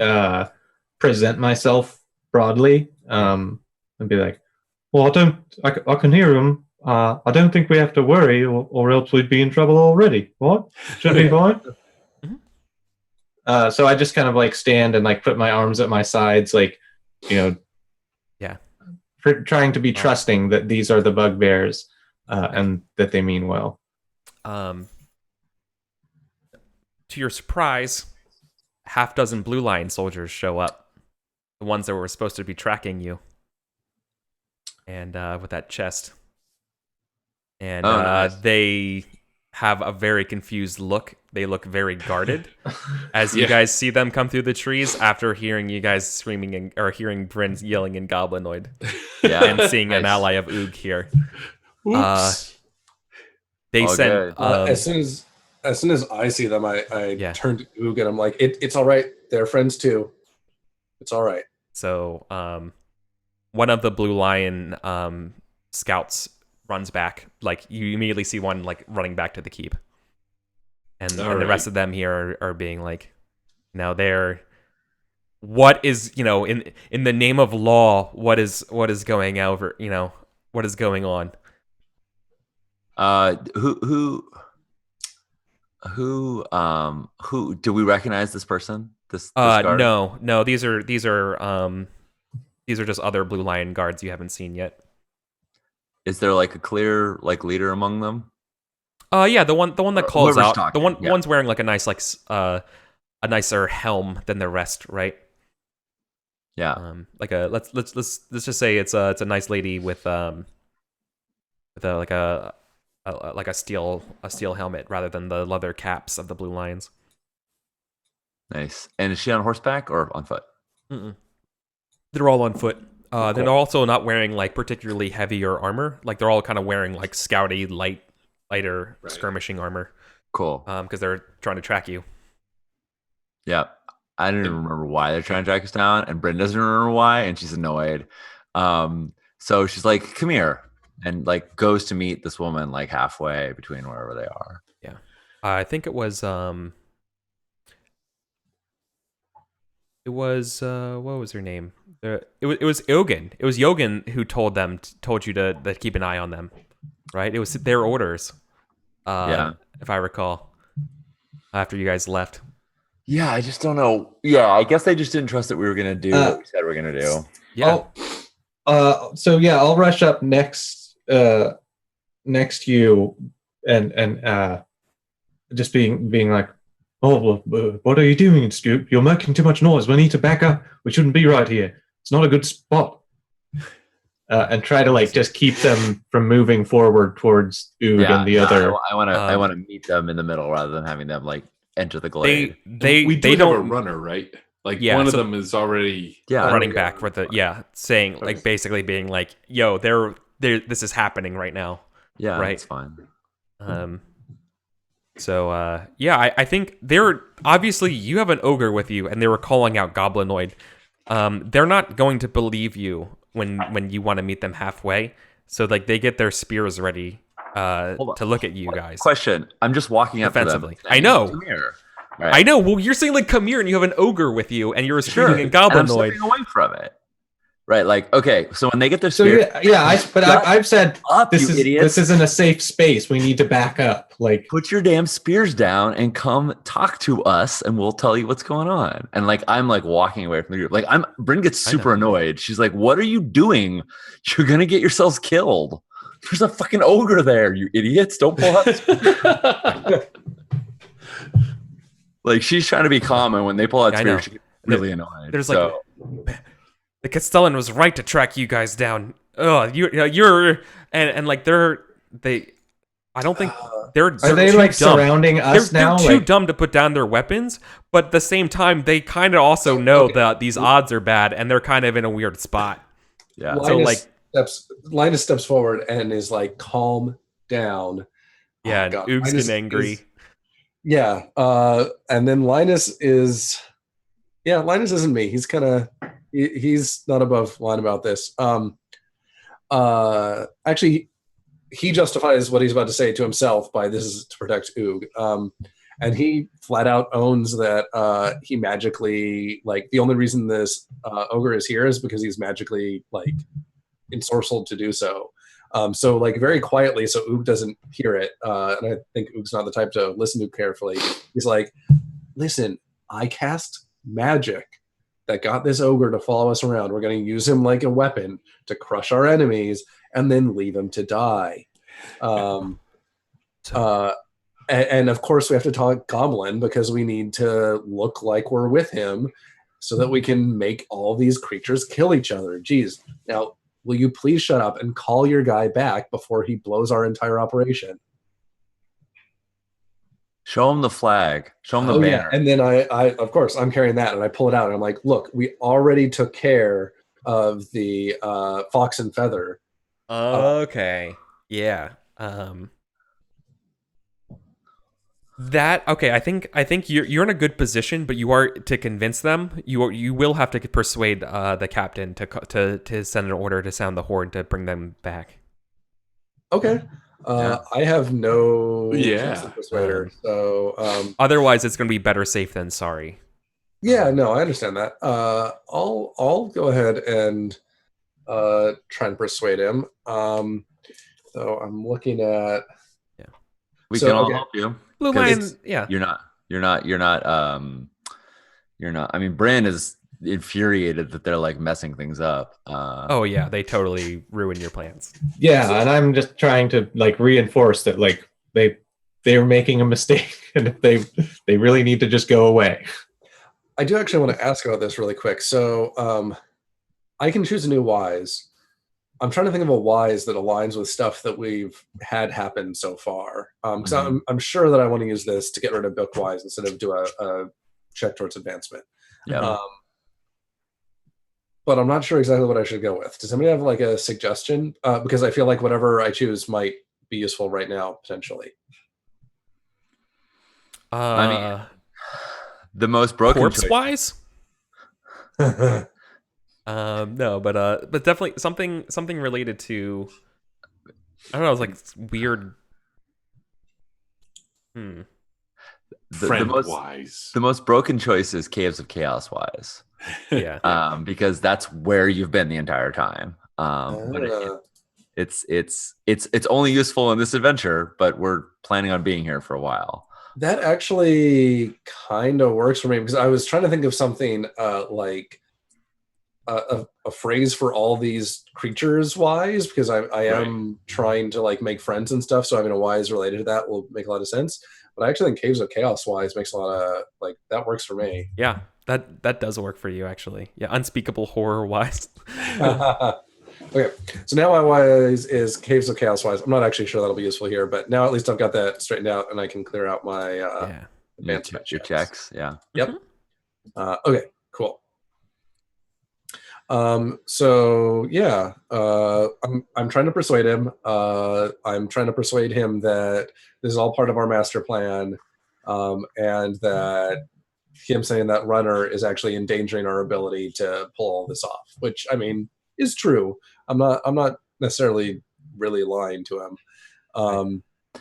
present myself broadly and be like, well, I can hear them. I don't think we have to worry or else we'd be in trouble already. What? Should be fine. So I just kind of like stand and like put my arms at my sides, like, for trying to be trusting that these are the bugbears and that they mean well. To your surprise, half dozen Blue Line soldiers show up. The ones that were supposed to be tracking you. And with that chest. And nice. They have a very confused look. They look very guarded as you guys see them come through the trees after hearing you guys screaming or hearing Bryn yelling in Goblinoid. And seeing an ally of Oog here. Oops. They sent as soon as I see them, I turn to Oog and I'm like, it's all right. They're friends too. It's all right. So one of the Blue Lion scouts runs back. Like you immediately see one like running back to the keep. And the rest of them here are being like, what is, in the name of law, what is going over, what is going on? Who do we recognize this person? This guard? No, these are just other Blue Lion guards you haven't seen yet. Is there like a clear like leader among them? Yeah, the one that calls out. Talking. The one's wearing like a nice a nicer helm than the rest, right? Yeah. Like let's just say it's a nice lady with a steel helmet rather than the leather caps of the Blue Lions. Nice. And is she on horseback or on foot? Mm-mm. They're all on foot. Cool. They're also not wearing like particularly heavier armor. Like they're all kind of wearing like scouty lighter skirmishing armor. Cool. Because they're trying to track you. Yeah. I don't even remember why they're trying to track us down, and Bryn doesn't remember why, and she's annoyed. So she's like, "Come here," and like goes to meet this woman like halfway between wherever they are. Yeah, I think it was what was her name? It was Yogan. It was Yogan who told you to keep an eye on them, right? It was their orders. Yeah, if I recall, after you guys left. Yeah, I just don't know. Yeah, I guess they just didn't trust that we were gonna do what we said we were gonna do. Yeah. So yeah, I'll rush up next to you and just being like, oh, well, what are you doing, Scoop? You're making too much noise. We need to back up. We shouldn't be right here. It's not a good spot. And try to like just keep them from moving forward towards Oog and the other. I want to meet them in the middle rather than having them like enter the glade. We they don't don't have a runner, right? Like Yeah, one of so- them is already running back with saying like basically being like, yo, they're this is happening right now. Yeah, right. It's fine. I think they're obviously you have an ogre with you and they were calling out Goblinoid. They're not going to believe you when you want to meet them halfway. So like they get their spears ready to look at you guys. Question. I'm just walking up Defensively. to them. I know. Come here. Right. I know. Well, you're saying like come here and you have an ogre with you and you're speaking in And I'm Goblinoid. stepping away from it. Right, like okay, so when they get their So spear, I've said up, this idiots. isn't a safe space. We need to back up. Like, put your damn spears down and come talk to us, and we'll tell you what's going on. And like I'm like walking away from the group. Like Bryn gets super annoyed. She's like, "What are you doing? You're gonna get yourselves killed. There's a fucking ogre there, you idiots! Don't pull out." Like she's trying to be calm, and when they pull out spears, she gets really annoyed. There's like. The Castellan was right to track you guys down. Oh, you're and like they. I don't think they're. Are they like surrounding us now? They're too dumb to put down their weapons, but at the same time, they kind of also know that these odds are bad, and they're kind of in a weird spot. Yeah. Linus steps forward and is like, "Calm down." Yeah, and Oog's getting angry. And then Linus is. Yeah, Linus isn't me. He's kind of. He's not above line about this. Actually, he justifies what he's about to say to himself by this is to protect Oog. And he flat out owns that he magically, like, the only reason this ogre is here is because he's magically, like, ensorcelled to do so. So, like, very quietly, so Oog doesn't hear it. And I think Oog's not the type to listen to carefully. He's like, listen, I cast magic that got this ogre to follow us around. We're going to use him like a weapon to crush our enemies and then leave him to die. And of course we have to talk Goblin because we need to look like we're with him so that we can make all these creatures kill each other. Jeez. Now, will you please shut up and call your guy back before he blows our entire operation? Show him the flag. Show him the banner. Yeah. And then I of course, I'm carrying that, and I pull it out, and I'm like, look, we already took care of the fox and feather. Okay. Yeah. I think you're in a good position, but you are to convince them. You will have to persuade the captain to send an order to sound the horn to bring them back. Okay. I have no chance to persuade her. So otherwise, it's going to be better safe than sorry. Yeah, no, I understand that. I'll go ahead and try and persuade him. So I'm looking at. Yeah, we can all help you. Blue Lion, You're not. I mean, Bryn is infuriated that they're like messing things up. Oh yeah, they totally ruin your plans. Yeah, and I'm just trying to like reinforce that like they're making a mistake and they really need to just go away. I do actually want to ask about this really quick. So I can choose a new wise. I'm trying to think of a wise that aligns with stuff that we've had happen so far. Because I'm sure that I want to use this to get rid of book wise instead of do a check towards advancement. Yeah. But I'm not sure exactly what I should go with. Does anybody have like a suggestion? Because I feel like whatever I choose might be useful right now, potentially. I mean, The most broken corpse choice. wise. No, but definitely something related to. I don't know. It's like weird. The Friend most wise. the most broken choice is Caves of Chaos wise. Yeah. Because that's where you've been the entire time. But it's only useful in this adventure, but we're planning on being here for a while. That actually kind of works for me because I was trying to think of something like a phrase for all these creatures wise, because I am trying to like make friends and stuff. So having a wise related to that will make a lot of sense. But I actually think Caves of Chaos wise makes a lot of like that works for me. Yeah, that does work for you actually. Yeah, unspeakable horror wise. Okay, so now my wise is Caves of Chaos wise. I'm not actually sure that'll be useful here, but now at least I've got that straightened out and I can clear out my Yeah. advancement Your checks. Yeah. Yep. Okay, cool. So yeah, I'm trying to persuade him. I'm trying to persuade him that this is all part of our master plan, and that him saying that runner is actually endangering our ability to pull all this off, which I mean is true. I'm not necessarily really lying to him.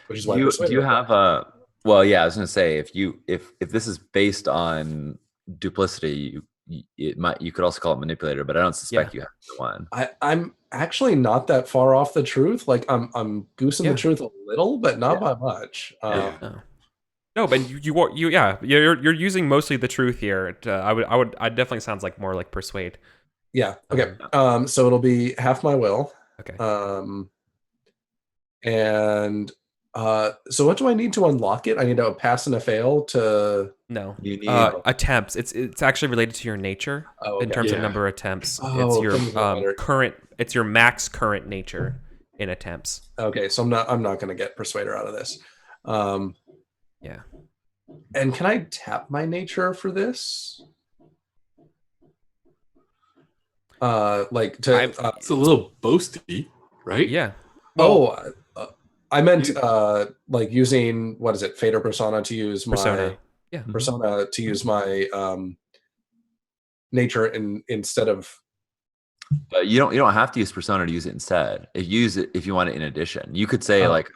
Which is why Do you have a? Well, yeah, I was going to say if this is based on duplicity, you could also call it manipulator, but I don't suspect you have one. I'm actually not that far off the truth. Like I'm goosing the truth a little, but not by much. No, but you're using mostly the truth here. I definitely sounds like more like persuade. Yeah. Okay. So it'll be half my will. Okay. And so what do I need to unlock it? I need to pass and a fail to. No. You need Attempts. It's actually related to your nature in terms of number of attempts. It's your current. It's your max current nature in attempts. Okay, so I'm not going to get persuader out of this. Yeah. And can I tap my nature for this? It's a little boasty, right? Yeah. I meant like using what is it, Fate or Persona to use Persona. Persona to use my nature instead of. But you don't have to use persona to use it instead. Use it if you want it in addition. You could say like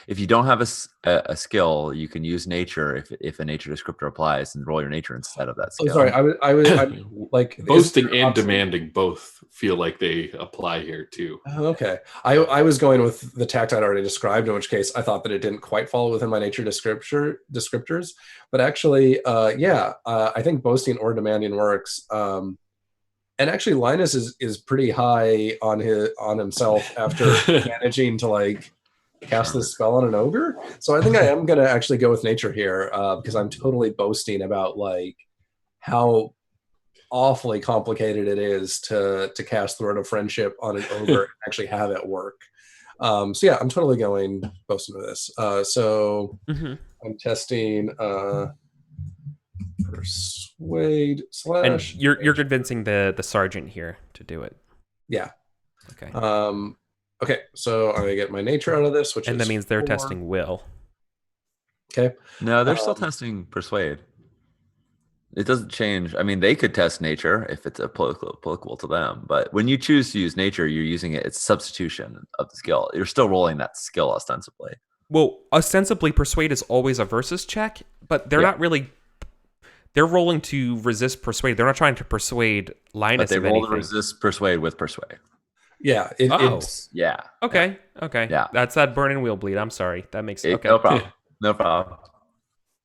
if you don't have a skill, you can use nature if a nature descriptor applies and roll your nature instead of that skill. Oh, sorry, I'm like boasting and demanding both feel like they apply here too. Okay, I was going with the tact I'd already described, in which case I thought that it didn't quite fall within my nature descriptors, but actually, I think boasting or demanding works. And actually, Linus is pretty high on himself after managing to like cast this spell on an ogre. So I think I am gonna actually go with nature here because I'm totally boasting about like how awfully complicated it is to cast the Word of Friendship on an ogre and actually have it work. So yeah, I'm totally going boasting with this. So I'm testing. Persuade / and you're convincing the sergeant here to do it. Yeah. Okay. Okay, so I get my nature out of this, which that means they're testing will. Okay. No, they're still testing persuade. It doesn't change. I mean, they could test nature if it's applicable to them, but when you choose to use nature, you're using it. It's substitution of the skill. You're still rolling that skill ostensibly. Well, ostensibly, persuade is always a versus check, but they're not really. They're rolling to resist persuade. They're not trying to persuade Linus. But they roll to resist persuade with persuade. Yeah. It's yeah. Okay. Okay. Yeah. That's that burn and wheel bleed. I'm sorry. That makes okay. No problem. No problem.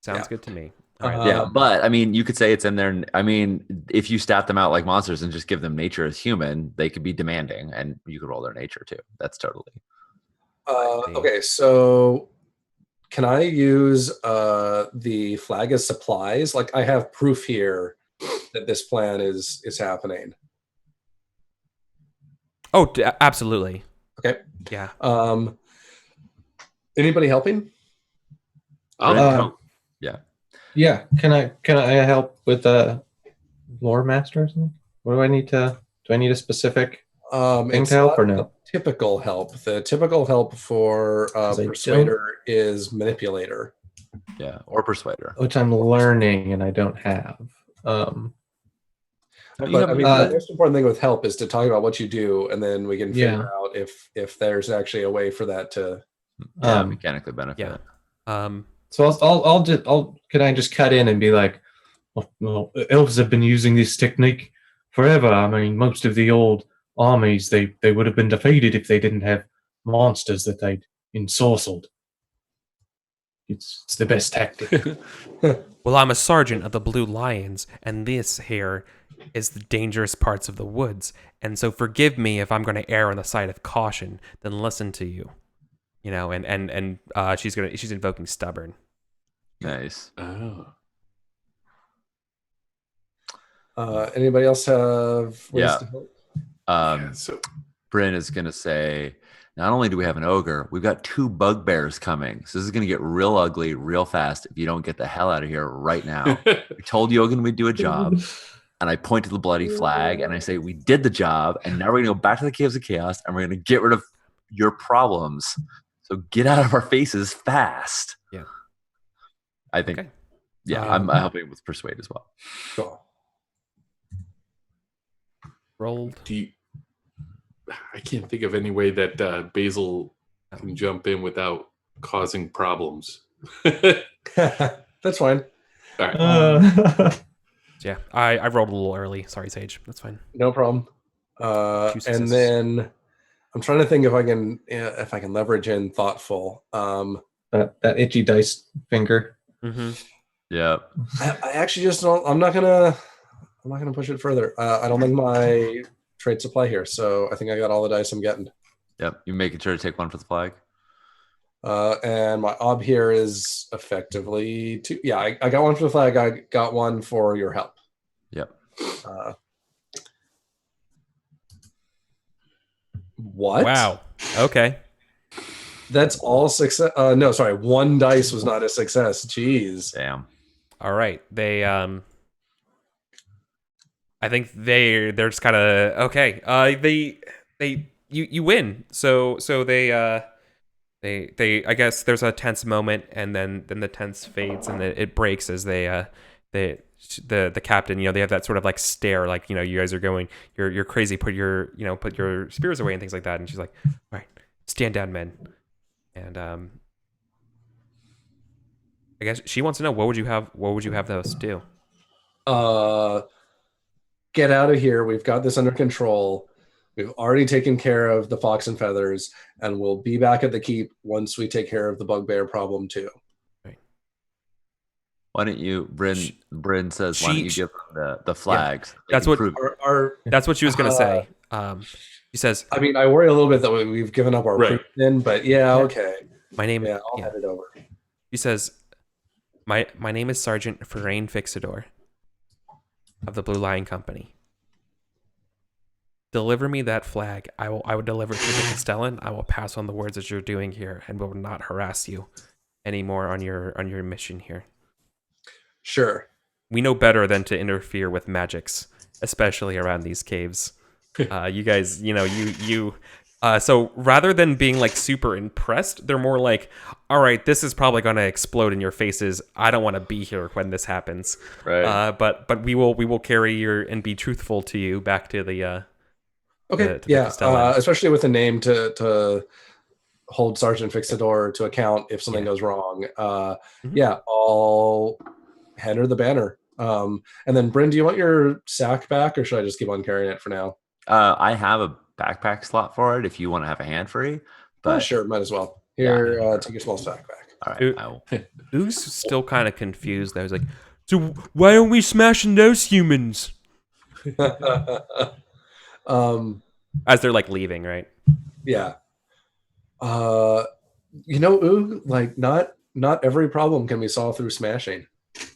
Sounds good to me. All right. Yeah, but I mean, you could say it's in there. I mean, if you stat them out like monsters and just give them nature as human, they could be demanding, and you could roll their nature too. That's totally. Okay, so. Can I use the flag as supplies? Like I have proof here that this plan is happening. Oh, absolutely. Okay. Yeah. Anybody helping? Yeah. Yeah. Can I help with lore master or something? What do I need to? Do I need a specific thing to help or no? Typical help. The typical help for Persuader is Manipulator. Yeah, or Persuader. which I'm learning and I don't have. You But have- I mean, the most important thing with help is to talk about what you do, and then we can Yeah. figure out if there's actually a way for that to. mechanically benefit. Yeah. So can I just cut in and be like, well, elves have been using this technique forever. I mean, most of the old armies, they would have been defeated if they didn't have monsters that they'd ensorcelled. It's the best tactic. Well, I'm a sergeant of the Blue Lions, and this here is the dangerous parts of the woods. And so forgive me if I'm going to err on the side of caution, then listen to you. You know, and she's invoking stubborn. Nice. Oh. Anybody else have ways Yeah. to help? Um, So Bryn is going to say, not only do we have an ogre, we've got 2 bugbears coming. So this is going to get real ugly real fast if you don't get the hell out of here right now. We told Yogan we'd do a job. And I point to the bloody flag and I say, we did the job. And now we're going to go back to the Caves of Chaos and we're going to get rid of your problems. So get out of our faces fast. Yeah. I think, Okay. yeah, I'm helping with Persuade as well. Cool. Rolled. I can't think of any way that Basil can jump in without causing problems. All That's fine. right. Yeah, I rolled a little early. Sorry, Sage. That's fine. No problem. Two And successes. then I'm trying to think if I can leverage in thoughtful. that itchy dice finger. Mm-hmm. Yeah. I actually just don't. I'm not gonna push it further. I don't think my traits apply here, so I think I got all the dice I'm getting. Yep. You making sure to take one for the flag? And my ob here is effectively 2. Yeah, I got one for the flag. I got one for your help. Yep. What? Wow. Okay. That's all success. No, sorry. 1 dice was not a success. Jeez. Damn. All right. They I think they're just kind of okay. You win. So they I guess there's a tense moment and then the tense fades and it breaks as the captain, they have that sort of like stare, like, you guys are going, you're crazy, put your spears away and things like that. And she's like, all right, stand down, men. And I guess she wants to know, what would you have those do? Get out of here. We've got this under control. We've already taken care of the fox and feathers, and we'll be back at the keep once we take care of the bugbear problem too. Why don't you, Bryn says, why don't you give them the flags? That's what- That's what she was going to say. She says, I mean, I worry a little bit that we've given up our Right. proof in, but yeah, okay. my name Yeah, I'll yeah. hand it over. She says, my name is Sergeant Ferrain Fixador of the Blue Lion Company. Deliver me that flag. I will deliver it to the Castellan. I will pass on the words that you're doing here and will not harass you anymore on your mission here. Sure. We know better than to interfere with magics, especially around these caves. You guys, so rather than being like super impressed, they're more like, all right, this is probably going to explode in your faces. I don't want to be here when this happens. Right. But we will carry your and be truthful to you back to the Okay. to the Yeah. Castellan. Especially with a name to hold Sergeant Fixador to account if something goes wrong. Yeah, I'll hand her the banner. And then Bryn, do you want your sack back, or should I just keep on carrying it for now? I have a backpack slot for it if you want to have a hand free. But Sure, might as well. Here, take your small sack back. all right, Ooh. I will. Oog's still kind of confused. I was like, so why aren't we smashing those humans? As they're like leaving, right? Yeah. Oog, like not every problem can be solved through smashing.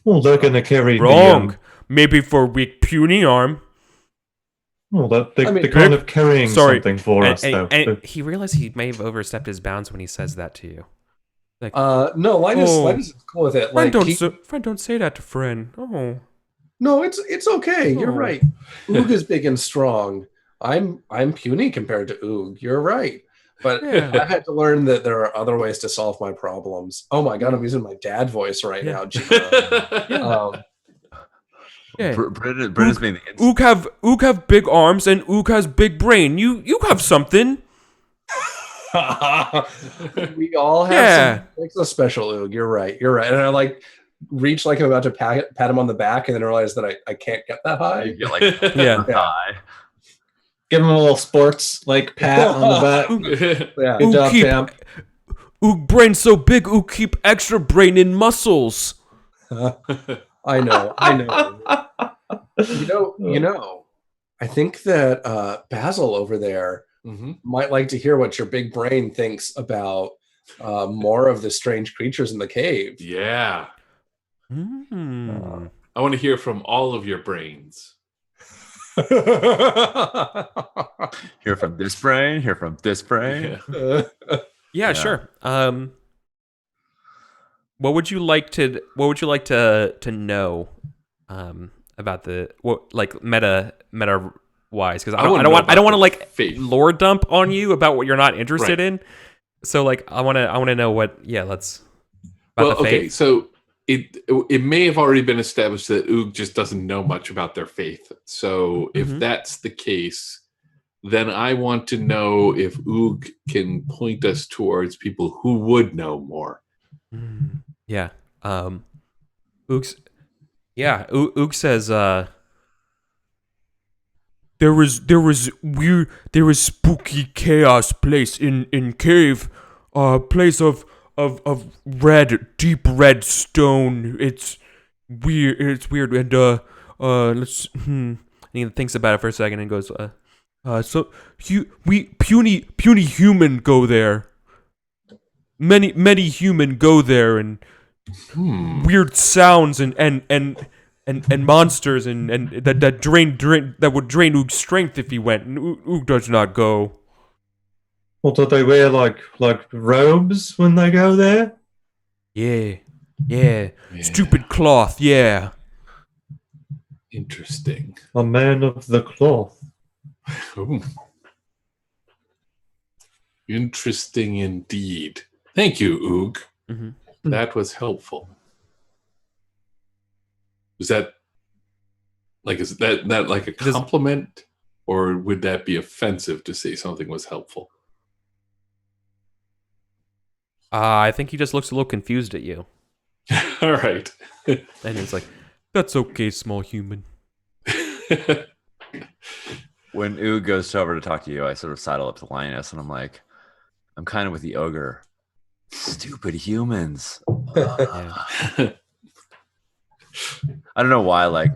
Well, they're going to carry Wrong. Maybe for a weak puny arm. they're mean, kind of carrying Sorry. something for us, though. And he realized he may have overstepped his bounds when he says that to you. Like, No, Linus is cool with it. friend, Like, friend, don't say that to friend. Oh, no, it's okay. You're Oh. right. Oog is big and strong. I'm puny compared to Oog. You're right. But Yeah. I've had to learn that there are other ways to solve my problems. Oh my god, I'm using my dad voice right Yeah. now. Gee. Yeah. Yeah. Britain's being the Ook have big arms and Ook has big brain. You have something. We all have some makes us special, Oog. You're right. And I like reach like I'm about to pat him on the back and then realize that I can't get that high. You get like Yeah. high. Give him a little sports like pat on the back. Yeah. Good job, champ. Ook brain so big. Ook keep extra brain in muscles. I know. You know. I think that Basil over there might like to hear what your big brain thinks about more of the strange creatures in the cave. Yeah. Mm. I want to hear from all of your brains. Hear from this brain. Hear from this brain. Yeah. Yeah, sure. What would you like to know about the meta wise? Because I don't want to like faith. lore dump on you about what you're not interested in. So like I want to know what let's about the faith. Okay, so it may have already been established that Oog just doesn't know much about their faith. So if that's the case, then I want to know if Oog can point us towards people who would know more. Yeah. Ook says there was spooky chaos place in cave, place of deep red stone. It's weird and let's and he thinks about it for a second and goes so puny human go there. Many human go there and weird sounds and monsters and that would drain Oog's strength if he went. And Oog does not go. Well, do they wear like robes when they go there? Yeah. Stupid cloth. Yeah. Interesting. A man of the cloth. Ooh. Interesting indeed. Thank you, Oog. Mm-hmm. That was helpful. Is that like a compliment, or would that be offensive to say something was helpful? I think he just looks a little confused at you. All right. And he's like, "That's okay, small human." When Oog goes over to talk to you, I sort of sidle up to Linus and I'm like, I'm kind of with the ogre. Stupid humans. I don't know why like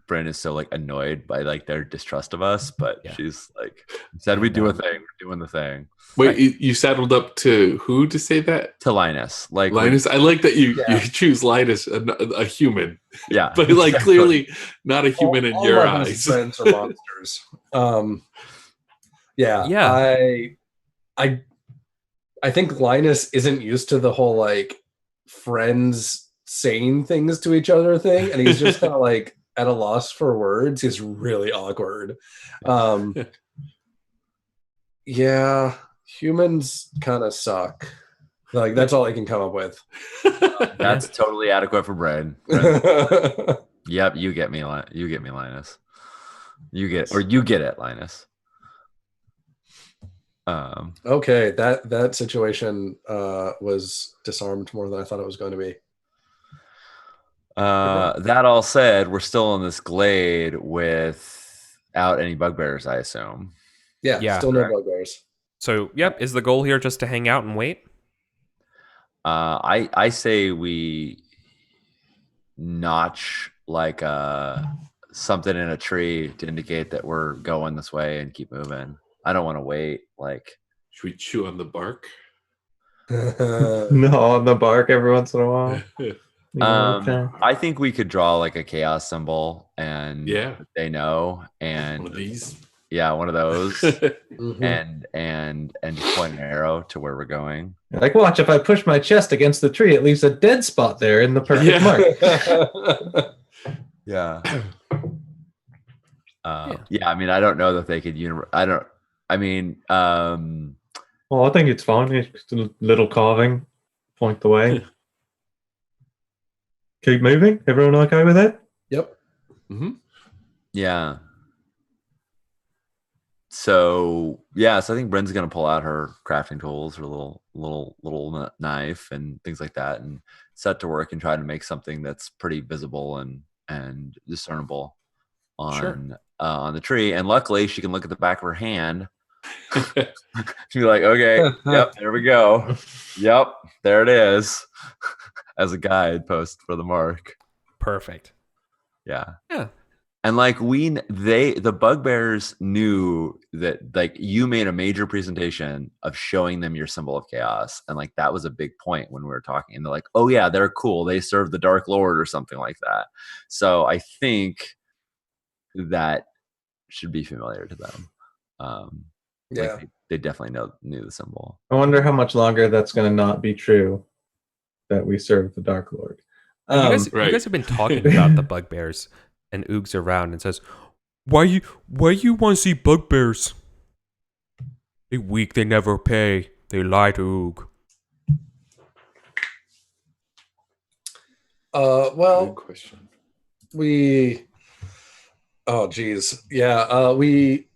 Bryn is so like annoyed by like their distrust of us, but she's like, said we do a thing, we're doing the thing. Wait, you saddled up to who to say that? To Linus. Like Linus. I like that you choose Linus, a human. Yeah. But like clearly not a human in your eyes. Friends are monsters. I think Linus isn't used to the whole like friends saying things to each other thing, and he's just kind of like at a loss for words. He's really awkward. Yeah, humans kind of suck. Like that's all I can come up with. That's totally adequate for Bryn. Yep, you get me, Linus. You get it, Linus. Okay, that situation was disarmed more than I thought it was going to be. That all said, we're still in this glade without any bugbears, I assume. Yeah, still no bugbears. So, is the goal here just to hang out and wait? I say we notch like something in a tree to indicate that we're going this way and keep moving. I don't want to wait. Like, should we chew on the bark? No, on the bark every once in a while. I think we could draw like a chaos symbol, and they know, and one of these. Yeah, one of those, and just point an arrow to where we're going. Like, watch, if I push my chest against the tree, it leaves a dead spot there in the perfect mark. Yeah. I mean, I don't know that they could. Well, I think it's fine. It's just a little carving. Point the way. Keep moving. Everyone okay with it? Yep. Hmm. Yeah. So I think Bryn's gonna pull out her crafting tools, her little knife and things like that, and set to work and try to make something that's pretty visible and discernible on the tree. And luckily, she can look at the back of her hand. She'd be like, "Okay, yep, there we go. Yep, there it is," as a guidepost for the mark. Perfect. Yeah. Yeah. And like the bugbears knew that like you made a major presentation of showing them your symbol of chaos. And like that was a big point when we were talking. And they're like, oh yeah, they're cool. They serve the Dark Lord or something like that. So I think that should be familiar to them. Yeah. Like they definitely knew the symbol. I wonder how much longer that's going to not be true that we serve the Dark Lord. You guys Right. have been talking about the bugbears, and Oog's around and says, Why you want to see bugbears? They weak, they never pay. They lie to Oog. Good Well, question. oh geez, yeah. We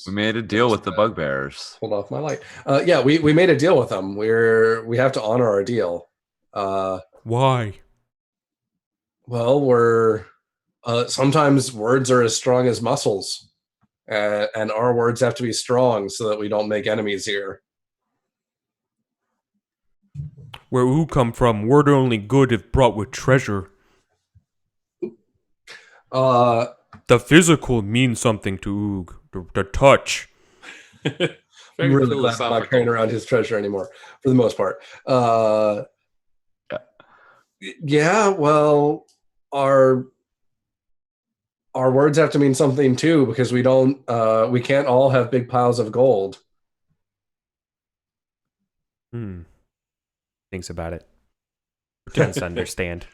made a deal with the bugbears. hold off my light. Yeah, we made a deal with them. We have to honor our deal. Why? Well, we're sometimes words are as strong as muscles, and our words have to be strong so that we don't make enemies here. Where Oog come from, word only good if brought with treasure. The physical means something to Oog. The touch. I'm Very really glad I'm not carrying philosophical. around his treasure anymore, for the most part. Yeah, well, our words have to mean something too, because we can't all have big piles of gold. Thinks about it. Pretends to understand.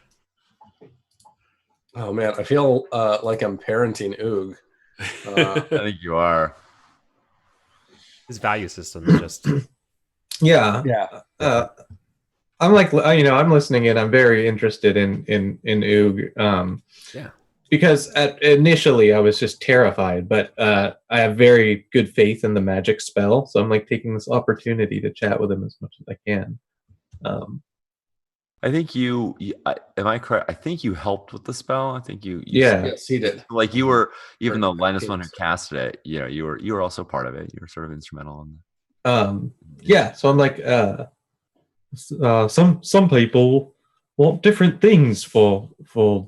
Oh man, I feel like I'm parenting Oog. I think you are. His value system is just Yeah. Yeah. I'm like, I'm listening in. I'm very interested in Oog. yeah. Because initially I was just terrified, but I have very good faith in the magic spell, so I'm like taking this opportunity to chat with him as much as I can. I think you am I correct? I think you helped with the spell. I think you Yeah. Yes, he did. like you were, even though Right. Linus one who casted it, you were also part of it. You were sort of instrumental in Yeah, so I'm like, some people want different things for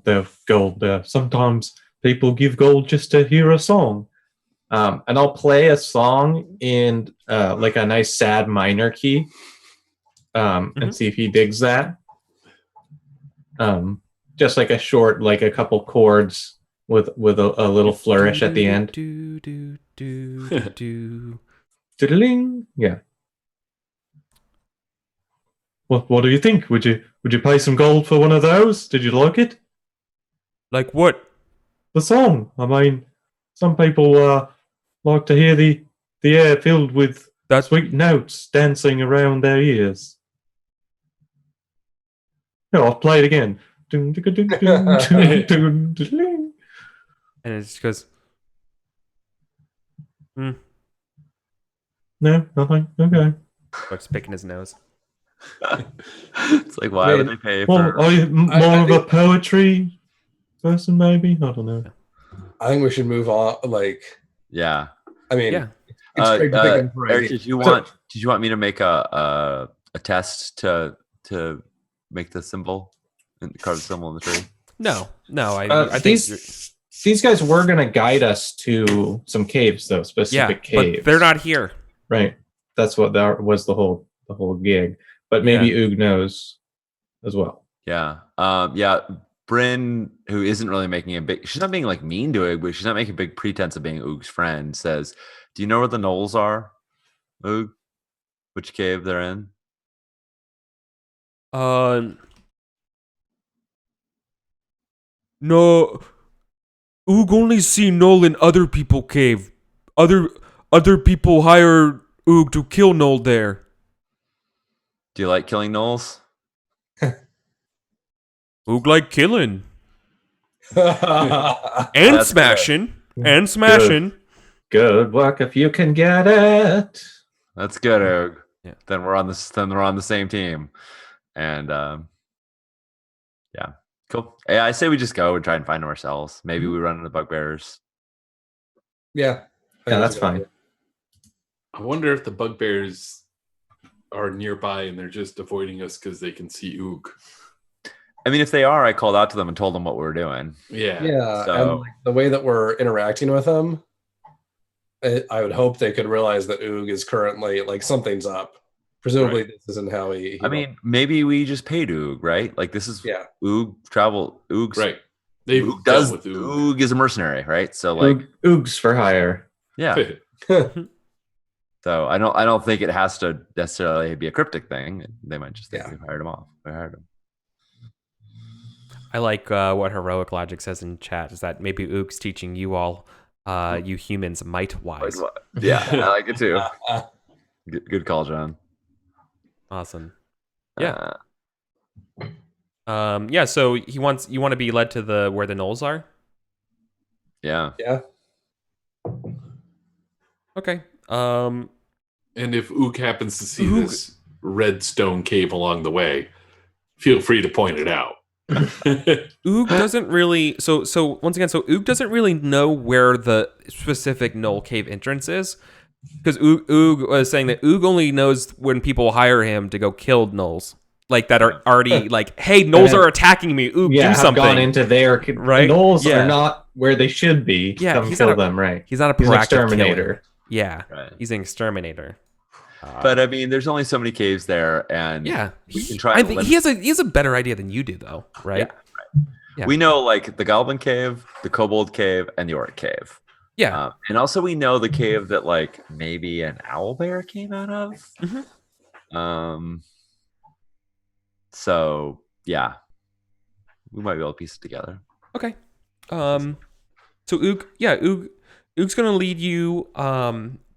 their gold. Sometimes people give gold just to hear a song, and I'll play a song in like a nice sad minor key, and see if he digs that. Just like a short, like a couple chords with a little flourish at the end. Diddling, yeah. What do you think? Would you pay some gold for one of those? Did you like it? Like what? The song. I mean, some people like to hear the air filled with sweet notes dancing around their ears. No, I'll play it again. And it just goes. No, nothing. Okay. Starts picking his nose. It's like, why would they pay Well, for? are you more of a poetry person, maybe? I don't know. I think we should move on. Like, Yeah. I mean, Yeah. it's great to think of for Eric, ideas. did you want me to make a test to make the symbol and carve the symbol in the tree? No. I think these guys were going to guide us to some caves, though, specific caves. but they're not here. Right. That's what that was the whole gig. But maybe Oog knows as well. Yeah. Bryn, who isn't really making she's not being like mean to Oog, but she's not making a big pretense of being Oog's friend, says, do you know where the gnolls are, Oog? Which cave they're in? No. Oog only see Nolan other people cave. Other other people hire Oog to kill Null there. Do you like killing gnolls? Oog like killing. Yeah. And That's smashing. And smashing. Good work if you can get it. That's good, Oog. Yeah. Then we're on the same team. And yeah. Cool. Yeah, I say we just go and try and find them ourselves. Maybe we run into bugbearers. Yeah, that's fine. I wonder if the bugbears are nearby and they're just avoiding us because they can see Oog. I mean, if they are, I called out to them and told them what we were doing. Yeah. Yeah, So- and like the way that we're interacting with them, I would hope they could realize that Oog is currently like something's up. Presumably, Right. this isn't how he I mean, maybe we just paid Oog, right? Like this is yeah, Oog travel. Oog's Right. They've Oog dealt does. with Oog. Oog is a mercenary, right? So like, Oogs for hire. yeah. So I don't think it has to necessarily be a cryptic thing. They might just think Yeah. we hired him off. We hired him. I like what Heroic Logic says in chat is that maybe Oog's teaching you all, you humans, might wise. Yeah, I like it too. Uh, Good call, John. Awesome. Yeah. Yeah. So you want to be led to where the gnolls are. Yeah. yeah. Okay. And if Oog happens to see Oog- this red stone cave along the way, feel free to point it out. Oog doesn't really. So once again, Oog doesn't really know where the specific Gnoll cave entrance is, because Oog was saying that Oog only knows when people hire him to go kill gnolls, like that are already like, hey, gnolls are attacking me. Oog, do Have something. gone into their Right? Gnolls Yeah. are not where they should be. Yeah, Come he's kill not a- them, right? He's not a He's an proactive exterminator. killer. Yeah, Right. he's an exterminator. But I mean, there's only so many caves there, and Yeah, we can try. I and think limit- he has a better idea than you do, though, right? Yeah. We know like the Goblin Cave, the Kobold Cave, and the Orc Cave. Yeah. And also we know the cave that like maybe an owl bear came out of. Mhm. So yeah, we might be able to piece it together. Okay. So Oog's gonna lead you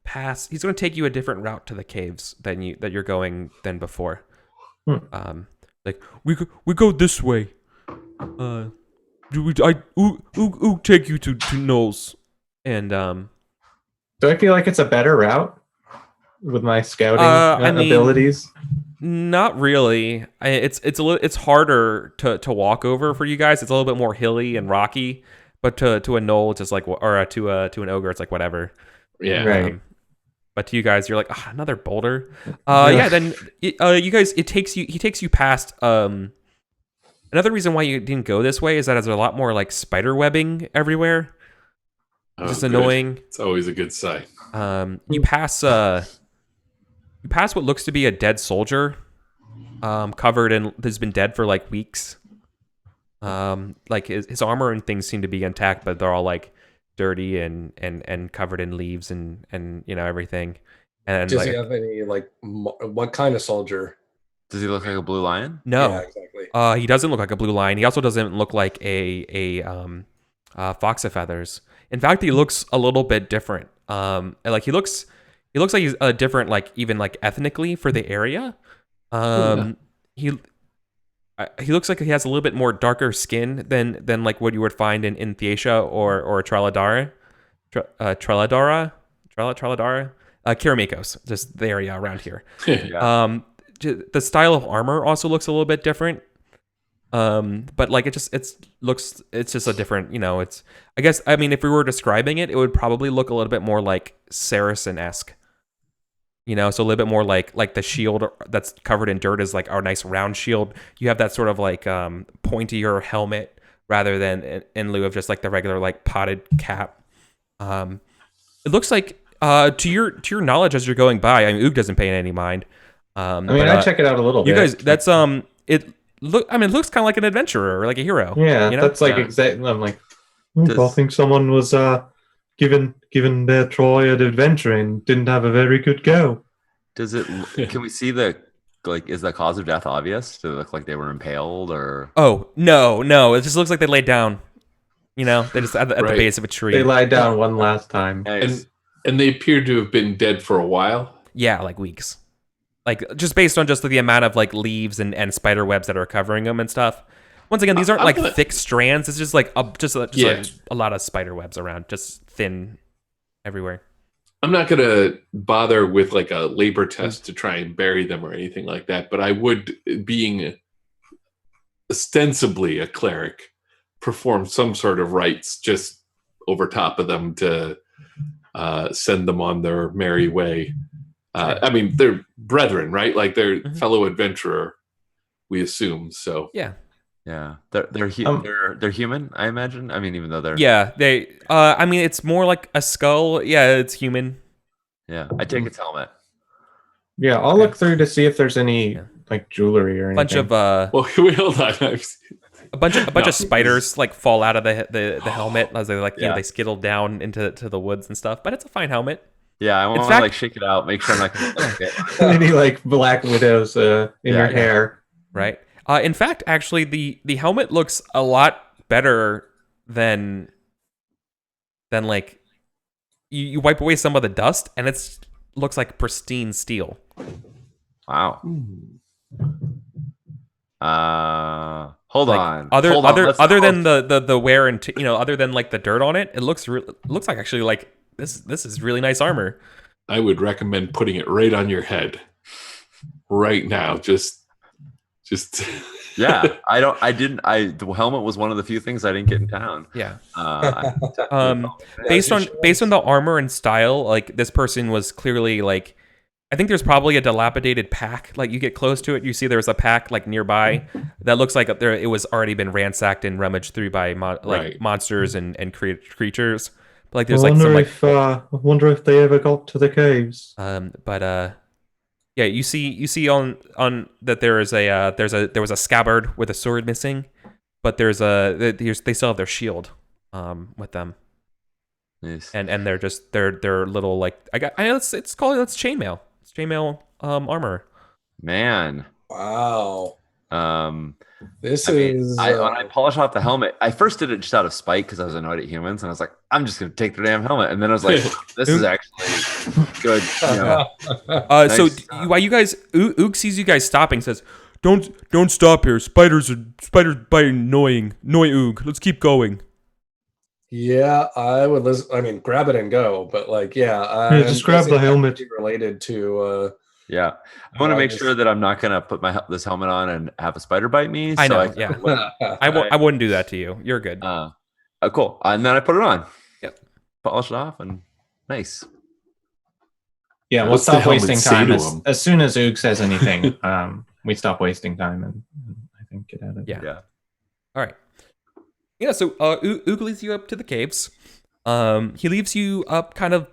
past. He's gonna take you a different route to the caves that you're going than before. Like we go this way. Oog take you to Knowles, and Do I feel like it's a better route with my scouting I mean- abilities? not really. It's harder to walk over for you guys. It's a little bit more hilly and rocky. But to a Knoll, it's just like, or to an ogre, it's like whatever. Yeah. Right. But to you guys, you're like, another boulder. Yeah. Then you guys, he takes you past. Another reason why you didn't go this way is that there's a lot more like spider webbing everywhere. Oh, Just good. annoying. It's always a good sign. You pass what looks to be a dead soldier, covered in has been dead for like weeks. Like his armor and things seem to be intact, but they're all like dirty and covered in leaves and everything. And Does like, he have any like what kind of soldier? Does he look like a blue lion? no, Yeah, exactly. he doesn't look like a blue lion. He also doesn't look like a fox of feathers. In fact, he looks a little bit different. Like he looks like he's different, like even like ethnically for the area. He looks like he has a little bit more darker skin than like what you would find in Thessia or Treladara. Kiramikos, just the area around here. Yeah. The style of armor also looks a little bit different. But like it's just a different, it's, I guess, I mean, if we were describing it, it would probably look a little bit more like Saracen-esque. So a little bit more like the shield that's covered in dirt is like our nice round shield. You have that sort of like pointier helmet rather than in lieu of just like the regular like potted cap. It looks like to your knowledge as you're going by, I mean, Oog doesn't pay any mind. I mean, I check it out a little bit. You guys, that's it looks kind of like an adventurer or like a hero. Yeah, you know? that's like Yeah. exactly. I'm like, Does- I think someone was given their Troy an adventure and didn't have a very good go. Does it? Can we see the like? Is the cause of death obvious? Do they look like they were impaled or? Oh no! It just looks like they laid down. They just at the Right. base of a tree. They lied down one last time. Nice. And they appear to have been dead for a while. Yeah, like weeks. Like just based on just the amount of like leaves and spider webs that are covering them and stuff. Once again, these aren't like thick strands. It's just like a lot of spider webs around, just thin everywhere. I'm not going to bother with like a labor test to try and bury them or anything like that, but I would, being ostensibly a cleric, perform some sort of rites just over top of them to send them on their merry way. I mean, they're brethren, right? Like they're fellow adventurer, we assume. So yeah, they're human, I imagine. I mean, even though they're they. I mean, it's more like a skull. Yeah, it's human. Yeah, I take its helmet. Yeah, I'll look through to see if there's any like jewelry or anything. Bunch of well, hold on. A bunch of spiders like fall out of the helmet as they you know, they skittle down into the woods and stuff. But it's a fine helmet. Yeah, I want to like shake it out, make sure I'm not going to like it. Any like black widows in your hair, right? In fact, actually, the helmet looks a lot better than like you wipe away some of the dust and it looks like pristine steel. Wow. Hold on. Other than the wear and other than like the dirt on it, it looks like actually like this is really nice armor. I would recommend putting it right on your head right now. Just yeah. The helmet was one of the few things I didn't get in town. Yeah. Based on the armor and style, like this person was clearly like, I think there's probably a dilapidated pack. Like you get close to it, you see there's a pack like nearby that looks like it was already been ransacked and rummaged through by monsters and creatures. But like there's I wonder if they ever got to the caves. Yeah, you see on that there was a scabbard with a sword missing, but they still have their shield with them. Nice. And they're just they're little like it's chainmail. It's chainmail armor. Man. Wow. When I polish off the helmet, I first did it just out of spite because I was annoyed at humans, and I was like, I'm just gonna take the damn helmet, and then I was like, this is actually good. Nice. So while you guys, Ook sees you guys stopping, says, "Don't stop here. Spiders biting, annoying. Ook. Let's keep going." Yeah, I would listen. I mean, grab it and go. But like, just grab the helmet. Related to. Yeah, I want to make sure that I'm not gonna put this helmet on and have a spider bite me. I know. I wouldn't do that to you. You're good. Cool. And then I put it on. Yep. Polish it off and nice. Yeah, we'll stop wasting time as soon as Ook says anything. We stop wasting time and I think get out of it. Yeah. All right. Yeah. So Ook leads you up to the caves. He leaves you up kind of.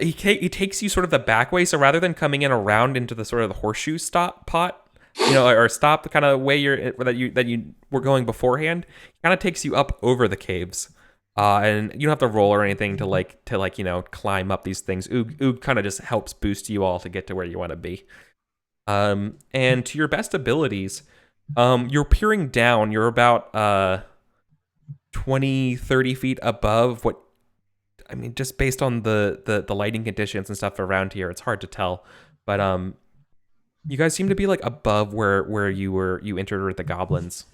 He takes you sort of the back way, so rather than coming in around into the sort of the horseshoe pot, or stop the kind of way that you were going beforehand, he kind of takes you up over the caves, and you don't have to roll or anything to climb up these things. Oog kind of just helps boost you all to get to where you want to be, and to your best abilities, you're peering down. You're about 20-30 feet above what. I mean, just based on the lighting conditions and stuff around here, it's hard to tell. But you guys seem to be like above where you entered with the goblins.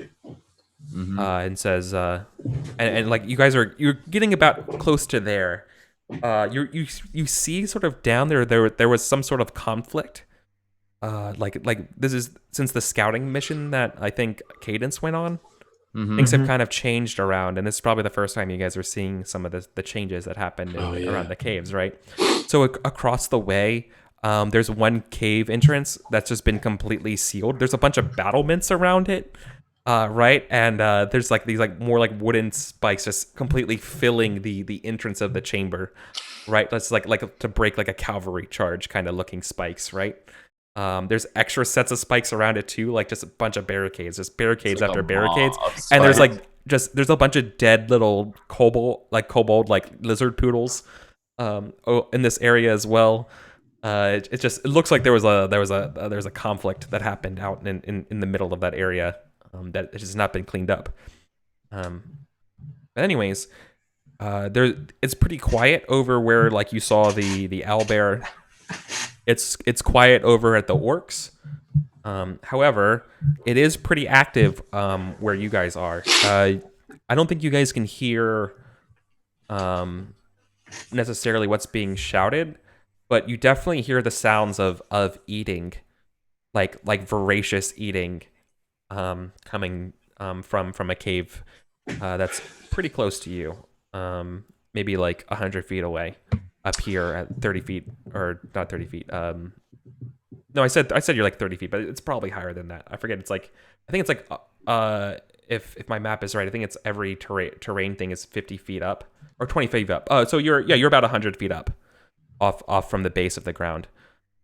Mm-hmm. And says and like you're getting about close to there. You see sort of down there was some sort of conflict. Like this is since the scouting mission that I think Cadence went on. Mm-hmm. Things have kind of changed around, and this is probably the first time you guys are seeing some of the changes that happened around the caves, right? So across the way, there's one cave entrance that's just been completely sealed. There's a bunch of battlements around it, right? And there's like these like more like wooden spikes just completely filling the entrance of the chamber, right? That's like to break like a cavalry charge kind of looking spikes, right? There's extra sets of spikes around it too, like just a bunch of barricades, just barricades after barricades, and there's there's a bunch of dead little kobold like lizard poodles, in this area as well. It looks like there was a conflict that happened out in the middle of that area, that has not been cleaned up. But anyways, It's pretty quiet over where like you saw the owlbear. It's quiet over at the orcs. However, it is pretty active where you guys are. I don't think you guys can hear necessarily what's being shouted, but you definitely hear the sounds of eating, like voracious eating, coming from a cave that's pretty close to you, maybe like 100 feet away, up here at 30 feet, or not 30 feet. No, I said you're like 30 feet, but it's probably higher than that. I forget. I think it's like if my map is right, I think it's every terrain thing is 50 feet up or 20 feet up. So you're about 100 feet up off from the base of the ground.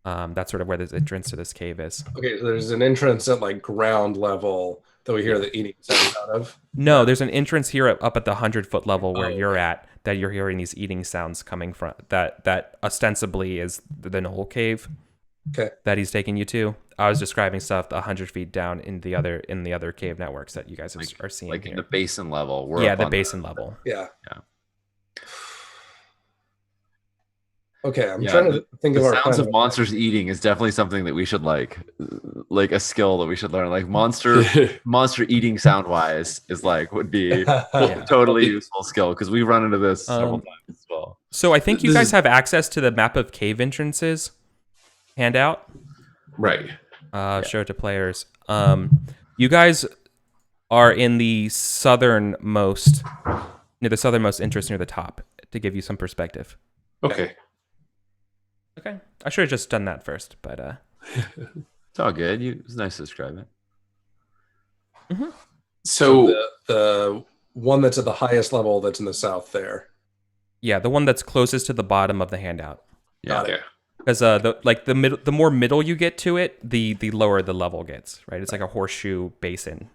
That's sort of where the entrance to this cave is. Okay, so there's an entrance at like ground level that we hear the eating sounds out of. No, there's an entrance here up at the 100-foot level where you're at, that you're hearing these eating sounds coming from. That ostensibly is the Knoll Cave. Okay. That he's taking you to. I was describing stuff 100 feet down in the other cave networks that you guys are seeing. Like here. in the basin level. We're yeah, up the on basin level. Yeah. Yeah. Okay, I'm trying to think of the our sounds plan. of monsters eating is definitely something that we should like a skill that we should learn. Like monster eating sound wise is would be totally useful skill, because we run into this several times as well. So I think you guys have access to the map of cave entrances handout. Right. Show it to players. You guys are in the southernmost entrance near the top, to give you some perspective. Okay. Okay. I should have just done that first, but It's all good. It's nice to describe it. Mm-hmm. So the one that's at the highest level that's in the south there. Yeah, the one that's closest to the bottom of the handout. Got it. Because the more middle you get to it, the lower the level gets, right? It's like a horseshoe basin.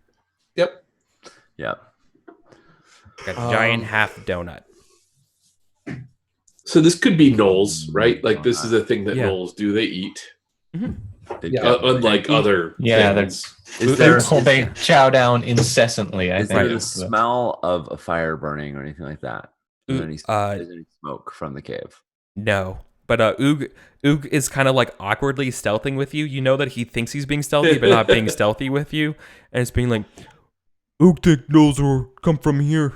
Yep. Yeah. Like a giant half donut. So this could be gnolls, right? Like this is a thing that Yeah. gnolls do. They eat, Yeah. unlike other things. They chow down incessantly. I Is think. there the smell of a fire burning or anything like that? Is there any smoke from the cave? No. But Oog is kind of like awkwardly stealthing with you. You know that he thinks he's being stealthy, but not being stealthy with you. And it's being like, Oog think knows or come from here.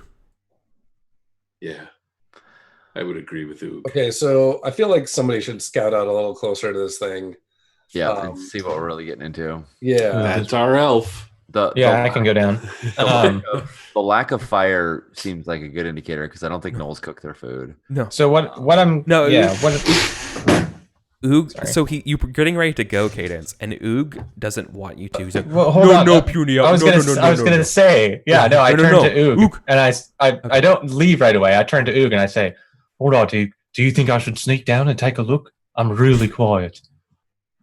Yeah, I would agree with you. Okay, so I feel like somebody should scout out a little closer to this thing. Yeah, and see what we're really getting into. Yeah. That's our elf. I can go down. The lack of fire seems like a good indicator, because I don't think gnolls cook their food. No. So what I'm No, Oog. Sorry. So you're getting ready to go, Cadence, and Oog doesn't want you to. He's like, Well, hold on. puny. I was gonna say, I turned to Oog, and I don't leave right away. I turn to Oog and I say, "Hold on, Oog. Do you think I should sneak down and take a look? I'm really quiet."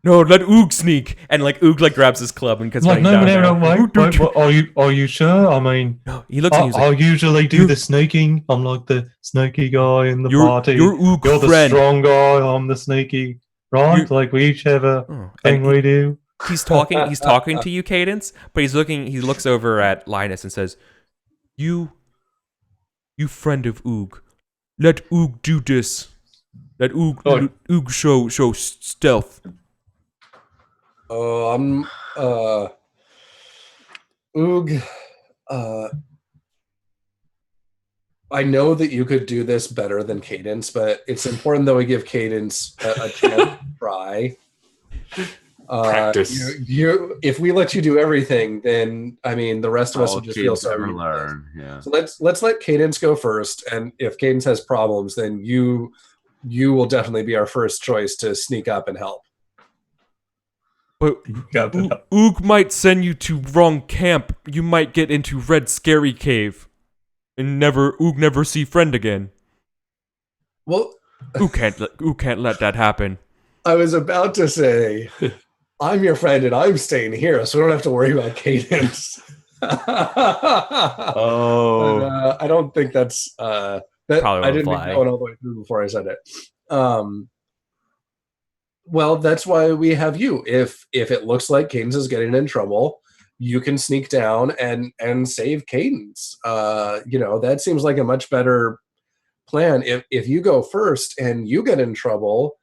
No, let Oog sneak. And Oog grabs his club and gets Like, running no, down there. wait. Are you sure? I mean, No, he looks at you. He's I like, usually do the sneaking. I'm like the sneaky guy in the party. You're Oog You're the friend. strong guy. I'm the sneaky. Right? Like we each have a thing we do. He's talking. He's talking to you, Cadence. But he looks over at Linus and says, "You friend of Oog, let Oog do this. Let Oog show stealth." Oog. I know that you could do this better than Cadence, but it's important that we give Cadence a chance to try. Practice. If we let you do everything, then the rest of us will just feel sorry. Learn. Yeah. So let's let Cadence go first, and if Cadence has problems, then you will definitely be our first choice to sneak up and help. But Oog might send you to wrong camp. You might get into Red Scary Cave, and Oog never see friend again. Well, Oog can't let that happen. I was about to say, I'm your friend and I'm staying here, so we don't have to worry about Cadence. Oh, I don't think that's that. Probably I didn't won't think fly. that one all the way through before I said it. Well, that's why we have you. If it looks like Cadence is getting in trouble, you can sneak down and save Cadence. That seems like a much better plan. If you go first and you get in trouble,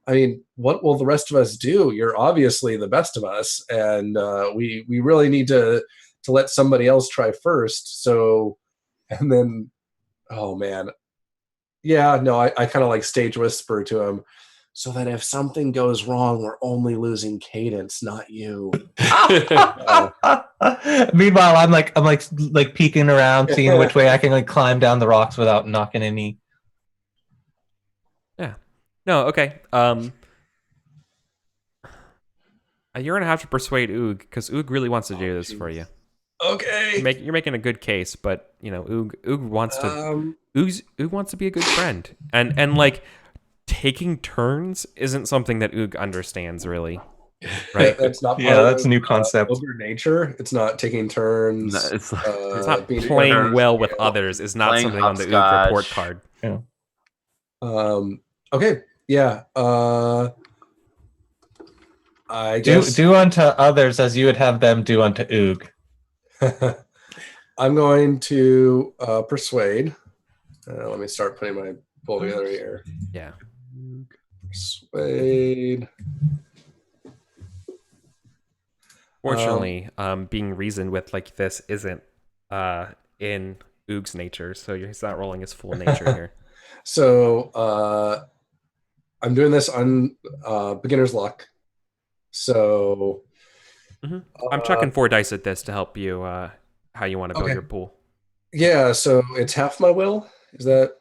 I mean, what will the rest of us do? You're obviously the best of us, and we really need to let somebody else try first. So, and then, oh man, yeah, no, I kind of like stage whisper to him, so that if something goes wrong, we're only losing Cadence, not you. Meanwhile, I'm like peeking around, seeing which way I can like climb down the rocks without knocking any. Yeah. No. Okay. You're gonna have to persuade Oog because Oog really wants to do this for you. Okay. You're making a good case, but you know, Oog wants to. Oog wants to be a good friend, and like taking turns isn't something that Oog understands really. Right? That's not. That's a new concept. Ogre nature. It's not taking turns. No, it's not being playing turns, well with others is not playing something on the Oog hopscotch. report card. Yeah. Okay. Yeah. I Do guess unto others as you would have them do unto Oog. I'm going to persuade. Let me start putting my pull together here. Yeah. Persuade. Fortunately, being reasoned with like this isn't in Oog's nature, so he's not rolling his full nature here. So I'm doing this on beginner's luck. So I'm chucking 4 dice at this to help you how you want to build Okay. your pool. yeah, so it's half my will. Is that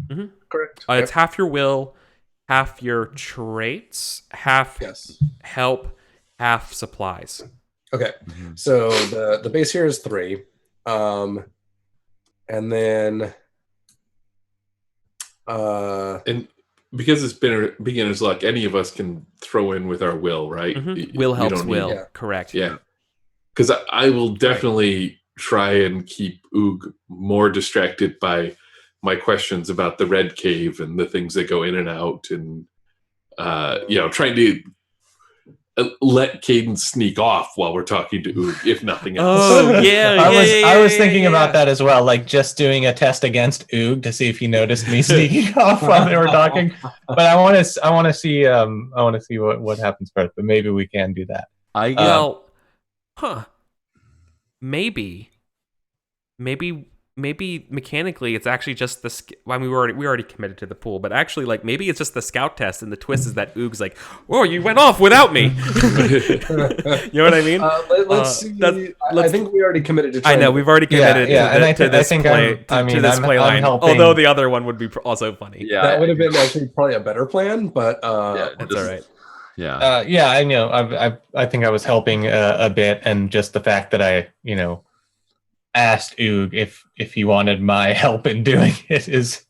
Mhm. correct? It's half your will, half your traits, half Yes. help, half supplies. Okay. So the base here is 3. And then And because it's been beginner's luck, any of us can throw in with our will, right? Will We helps don't need- will. yeah. Correct. Yeah. Because I will definitely try and keep Oog more distracted by my questions about the Red Cave and the things that go in and out, and trying to let Cadence sneak off while we're talking to Oog, if nothing else. Oh yeah, I was thinking about that as well, like just doing a test against Oog to see if he noticed me sneaking off while they were talking. But I want to see what happens first. But maybe we can do that. Maybe mechanically it's actually just the. I mean, we already committed to the pool, but actually, like maybe it's just the scout test, and the twist is that Oog's like, "Oh, you went off without me." You know what I mean? let's see. I think we already committed to. I know we've already committed to this play line. helping. Although the other one would be also funny. Yeah, that would have been actually probably a better plan, but That's all right. Yeah. I know. I think I was helping a bit, and just the fact that I asked Oog if he wanted my help in doing it is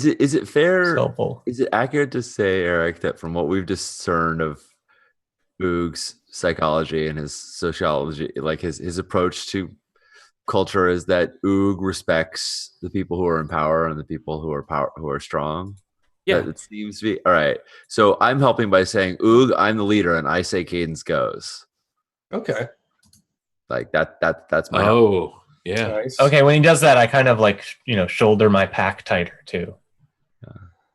it fair? helpful. Is it accurate to say, Eric, that from what we've discerned of Oog's psychology and his sociology, like his approach to culture, is that Oog respects the people who are in power and the people who are strong? Yeah, It seems to be all right. So I'm helping by saying, Oog, I'm the leader, and I say Cadence goes. okay. Like that's my Oh, yeah. Nice. Okay, when he does that, I kind of shoulder my pack tighter too.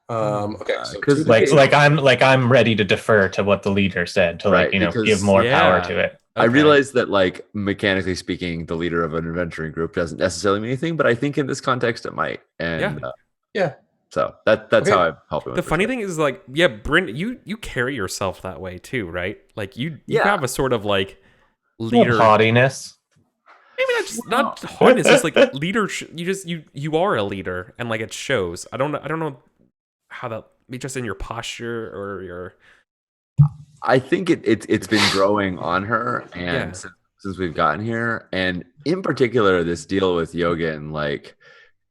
Okay. So 'cause I'm ready to defer to what the leader said to Right, because- give more power to it. I realize that, like, mechanically speaking, the leader of an adventuring group doesn't necessarily mean anything, but I think in this context it might. And Yeah. So that's how I'm helping. The funny thing is, like, Bryn, you carry yourself that way too, right? Like you have a sort of like leader Haughtiness. Maybe not haughtiness. It's like leader. You are a leader, and like it shows. I don't know how that be just in your posture or your. I think it's been growing on her, and since we've gotten here, and in particular this deal with Yoga, and like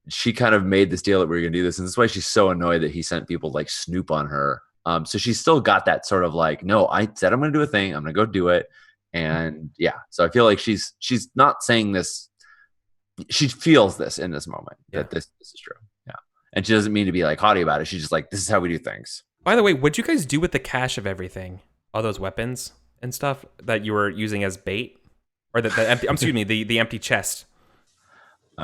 she kind of made this deal that we were gonna do this, and that's why she's so annoyed that he sent people like snoop on her. So she's still got that sort of like, no, I said I'm gonna do a thing, I'm gonna go do it. And so I feel like she's not saying this. She feels this in this moment that this is true. Yeah, and she doesn't mean to be like haughty about it. She's just like, this is how we do things. By the way, what'd you guys do with the cache of everything? All those weapons and stuff that you were using as bait, or the empty chest.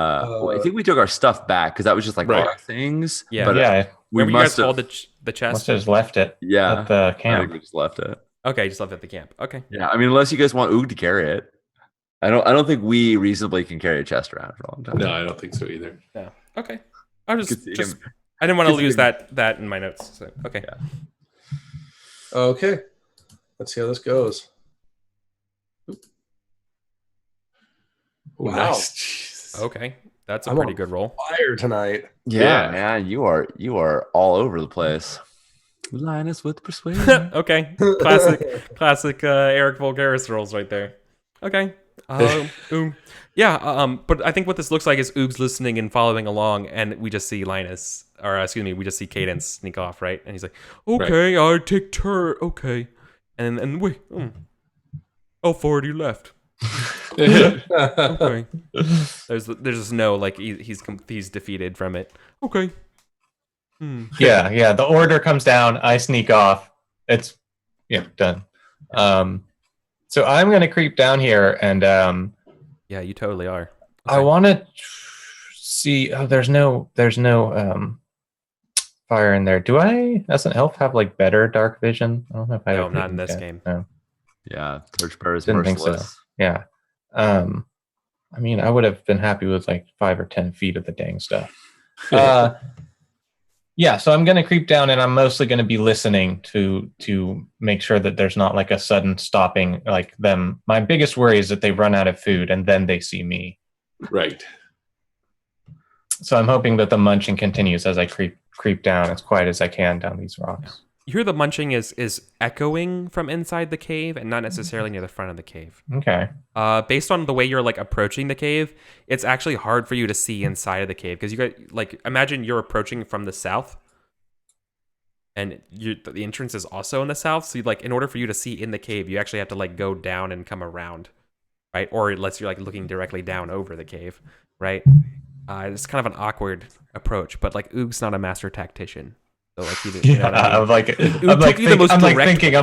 I think we took our stuff back because that was just like Right. our things. Yeah. But yeah, we Remember you guys must have. hauled the must chest? have just left it Yeah, at the I think camp. we just left it. Okay, just left it at the camp. Okay. Yeah, I mean, unless you guys want Oog to carry it, I don't think we reasonably can carry a chest around for a long time. No, I don't think so either. No. Okay. I was Could see just him. I didn't want to Could see lose him. that in my notes. So okay. Yeah. Okay, let's see how this goes. Oh, Wow. nice. Jesus. Okay. That's a I'm pretty on good roll. Fire tonight. Yeah, man, you are all over the place. Linus with persuasion. Okay. Classic Eric Vulgaris rolls right there. Okay. Yeah, but I think what this looks like is Oog's listening and following along, and we just see Linus, or excuse me, we just see Cadence sneak off, right? And he's like, okay, I take turn, okay. And wait, I've already left. Okay. There's just no, like, he's defeated from it. Okay. Yeah. The order comes down. I sneak off. It's done. So I'm gonna creep down here, and Yeah, you totally are. I want to see. Oh, there's no fire in there. Doesn't elf have like better dark vision? I don't know if I. No, not in this game. No. Yeah, Torchbearer is Didn't think merciless. so. Yeah. I mean, I would have been happy with like 5 or 10 feet of the dang stuff. Yeah, so I'm going to creep down, and I'm mostly going to be listening to make sure that there's not like a sudden stopping, like them. My biggest worry is that they run out of food and then they see me. Right. So I'm hoping that the munching continues as I creep down as quiet as I can down these rocks. You hear the munching is echoing from inside the cave and not necessarily near the front of the cave. Okay. Based on the way you're like approaching the cave, it's actually hard for you to see inside of the cave because you got like imagine you're approaching from the south, and the entrance is also in the south. So like in order for you to see in the cave, you actually have to like go down and come around, right? Or unless you're like looking directly down over the cave, right? It's kind of an awkward approach, but like Oog's not a master tactician. So like you know what I mean?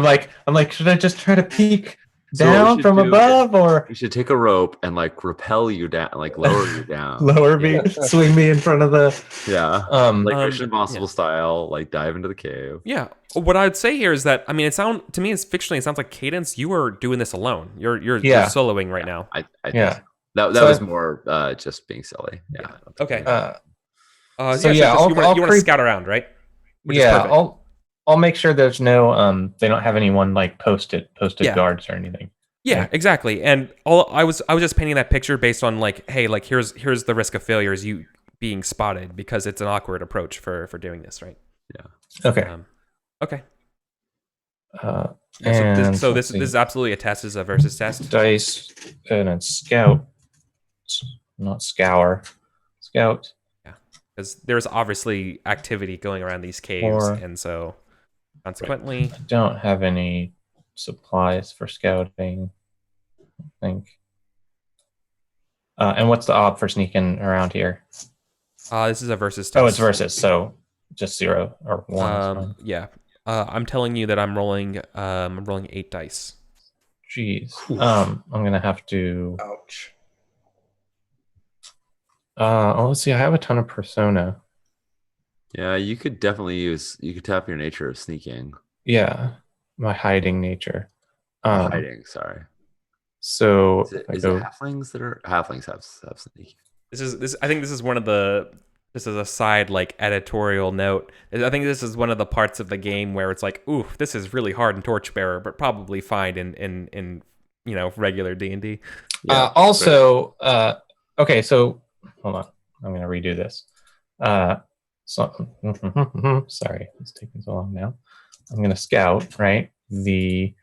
I'm like, should I just try to peek So what we down should from do above, or We should take a rope and like rappel you down, like lower you down. lower me, swing me in front of the Yeah. Like Mission Impossible yeah. style, like dive into the cave. Yeah. What I'd say here is that I mean, to me, it's fictionally. It sounds like Cadence. You are doing this alone. You're soloing right now. I yeah. That So was more just being silly. Yeah. Okay. So yeah, you want to creep- scout around, right? Which is yeah, perfect. I'll make sure there's no they don't have anyone like posted Yeah. guards or anything. Yeah, exactly. And I was just painting that picture based on like, hey, like here's the risk of failure is you being spotted because it's an awkward approach for doing this, right? Okay. Okay. And So let's this see. is absolutely a test. This is a versus test. Dice and then scout, not scour. Scout. Because there's obviously activity going around these caves, 4. and so consequently, I don't have any supplies for scouting, I think. And what's the op for sneaking around here? this is a versus test. Oh, it's versus, so just 0 or 1. is fine. Yeah. I'm telling you that I'm rolling 8 dice. Jeez. I'm gonna have to. Ouch. Let's see. I have a ton of persona. Yeah, you could tap your nature of sneaking. Yeah, my hiding nature. Hiding, sorry. So Is it I go. halflings have sneaking? I think this is one of the. This is a side like editorial note. I think this is one of the parts of the game where it's like, ooh, this is really hard in Torchbearer, but probably fine in regular D&D. Also, okay. So hold on. I'm gonna redo this. Sorry, it's taking so long now. I'm gonna scout, right? The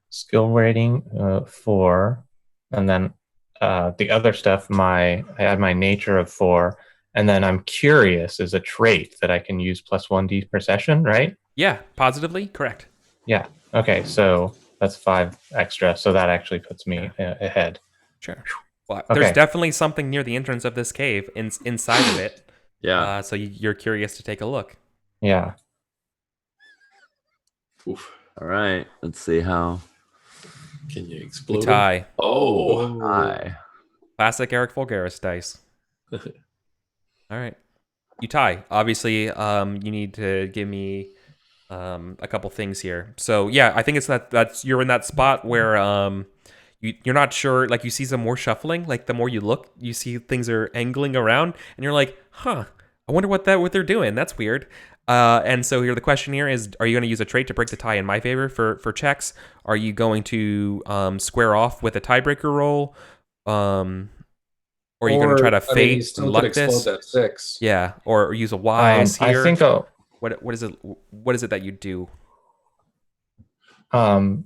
skill rating 4, and then the other stuff. I had my nature of 4, and then I'm curious is a trait that I can use +1d per session, right? Yeah, positively correct. Yeah. Okay, so that's 5 extra. So that actually puts me ahead. Sure. Well, Okay. there's definitely something near the entrance of this cave inside of it. Yeah. So you're curious to take a look. Yeah. Oof. All right. Let's see how. Can you We explode? tie. Oh. Hi. Classic Eric Vulgaris dice. All right. Utai, obviously, you need to give me a couple things here. So yeah, I think it's that's you're in that spot where you're not sure. Like you see some more shuffling. Like the more you look, you see things are angling around, and you're like, huh. I wonder what they're doing. That's weird. And so here the question here is: are you going to use a trait to break the tie in my favor for checks? Are you going to square off with a tiebreaker roll? Or are you going to try to I mean, you fate still and could luck explode this? that 6. Yeah, or use a wise here. I think I'll. What is it? What is it that you do? Do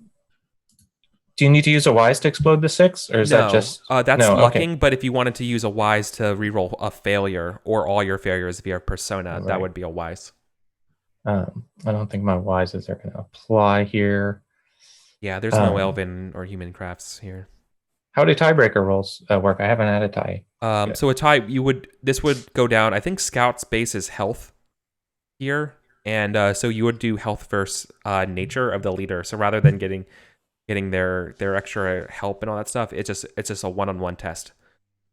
you need to use a wise to explode the 6, or is that just that's no? lucking? Okay. But if you wanted to use a wise to reroll a failure or all your failures via persona, that Right. would be a wise. I don't think my wises are going to apply here. Yeah, there's no elven or human crafts here. How do tiebreaker rolls work? I haven't had a tie. So a tie, this would go down. I think Scout's base is health here, and so you would do health versus nature of the leader. So rather than getting their extra help and all that stuff, it's just a one-on-one test.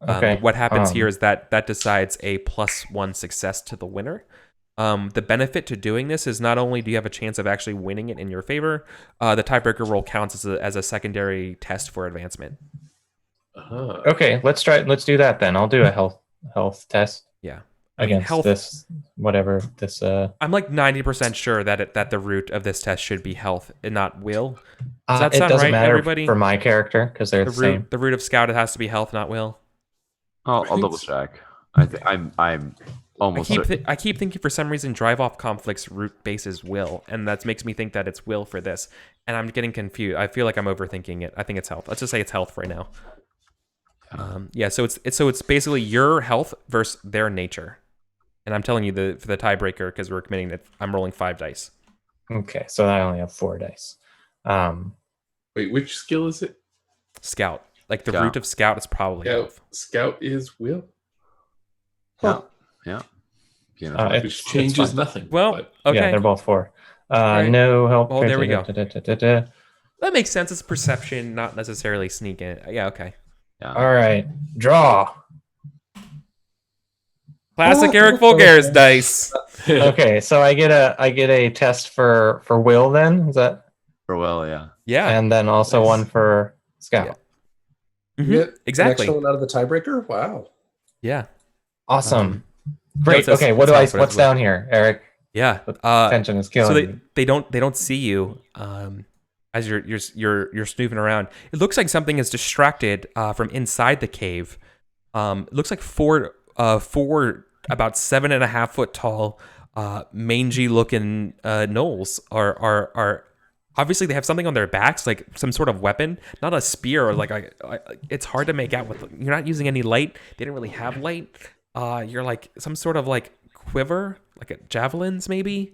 Okay. What happens here is that decides a +1 success to the winner. The benefit to doing this is not only do you have a chance of actually winning it in your favor, the tiebreaker roll counts as a secondary test for advancement. Okay, let's do that then. I'll do a health test. Yeah. Against health, this whatever this I'm like 90% sure that the root of this test should be health and not will. Does that it sound doesn't right, matter everybody? for my character because they're the same. The root of Scout, it has to be health, not will. I'll double check. I'm almost certain. I keep thinking for some reason Drive Off Conflict's root base is will, and that makes me think that it's will for this. And I'm getting confused. I feel like I'm overthinking it. I think it's health. Let's just say it's health right now. Yeah, so it's basically your health versus their nature. And I'm telling you for the tiebreaker because we're committing that I'm rolling 5 dice. Okay, so I only have 4 dice. Wait, which skill is it? Scout. Like the root of Scout is probably health. Scout is will. Yeah. Yeah. Which changes nothing. Well, okay. Yeah, they're both 4. Right. No help. Oh, there we go. That makes sense. It's perception, not necessarily sneaking. Yeah, okay. Yeah. All right, draw. Classic EricVulgaris dice. Okay, so I get a test for will then. Is that For will, yeah. Yeah. and then also Nice. one for Scout. Mhm. You get Exactly. An extra one out of the tiebreaker? Wow. Yeah. Awesome. Great. that's- Okay, that's what's down here, Eric? Yeah. Tension is killing So me. they don't see you as you're snooping around. It looks like something is distracted from inside the cave. It looks like four about 7.5 foot tall, mangy looking gnolls are obviously they have something on their backs, like some sort of weapon, not a spear or like it's hard to make out with. You're not using any light. They didn't really have light. You're like some sort of like quiver, like javelins maybe,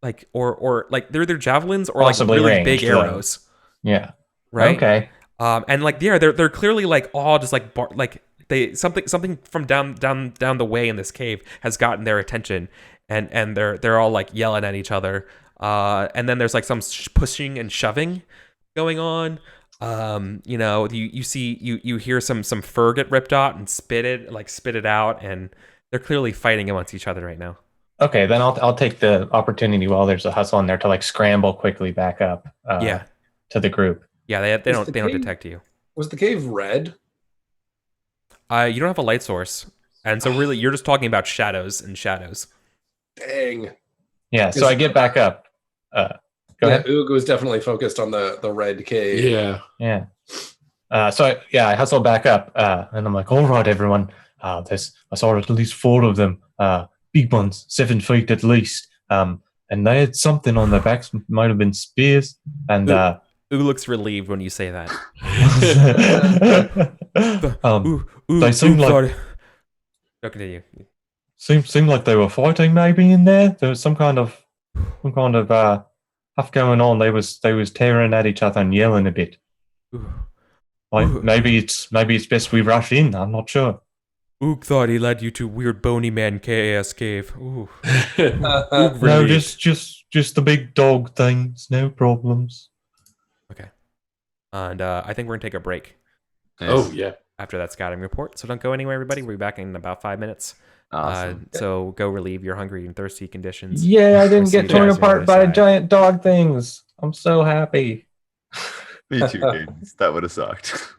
like or like they're javelins or Possibly like really ranged, big arrows, Yeah. right? Okay. And like yeah, they're clearly like all just like like they something from down the way in this cave has gotten their attention, and they're all like yelling at each other. And then there's like some pushing and shoving going on. You know, you hear some fur get ripped out and spit it out, and they're clearly fighting amongst each other right now. Okay, then I'll take the opportunity while there's a hustle in there to like scramble quickly back up. Yeah. To the group. Yeah, they Is don't the they don't cave- detect you. Was the cave red? You don't have a light source, and so really you're just talking about shadows and shadows. Dang. Yeah. So I get back up. Go ahead. Oog was definitely focused on the red cave. Yeah. Yeah. I hustle back up, and I'm like, all right, everyone. I saw at least 4 of them. Big ones, 7 feet at least. And they had something on their backs. Might have been spears. And Ooh looks relieved when you say that. they seem like sorry. Go continue. seemed like they were fighting maybe in there. There was some kind of stuff going on. They was tearing at each other and yelling a bit. Ooh. Like Ooh. maybe it's best we rush in. I'm not sure. Ook thought he led you to weird bony man chaos cave. Ooh. No, Relieved. just the big dog things. No problems. Okay. And I think we're gonna take a break. Oh yeah. after that scouting report. So don't go anywhere, everybody. We'll be back in about 5 minutes. Awesome. So go relieve your hungry and thirsty conditions. Yeah, I didn't See get you torn guys on the apart other by side. giant dog things. I'm so happy. Me too, Cadence. That would have sucked.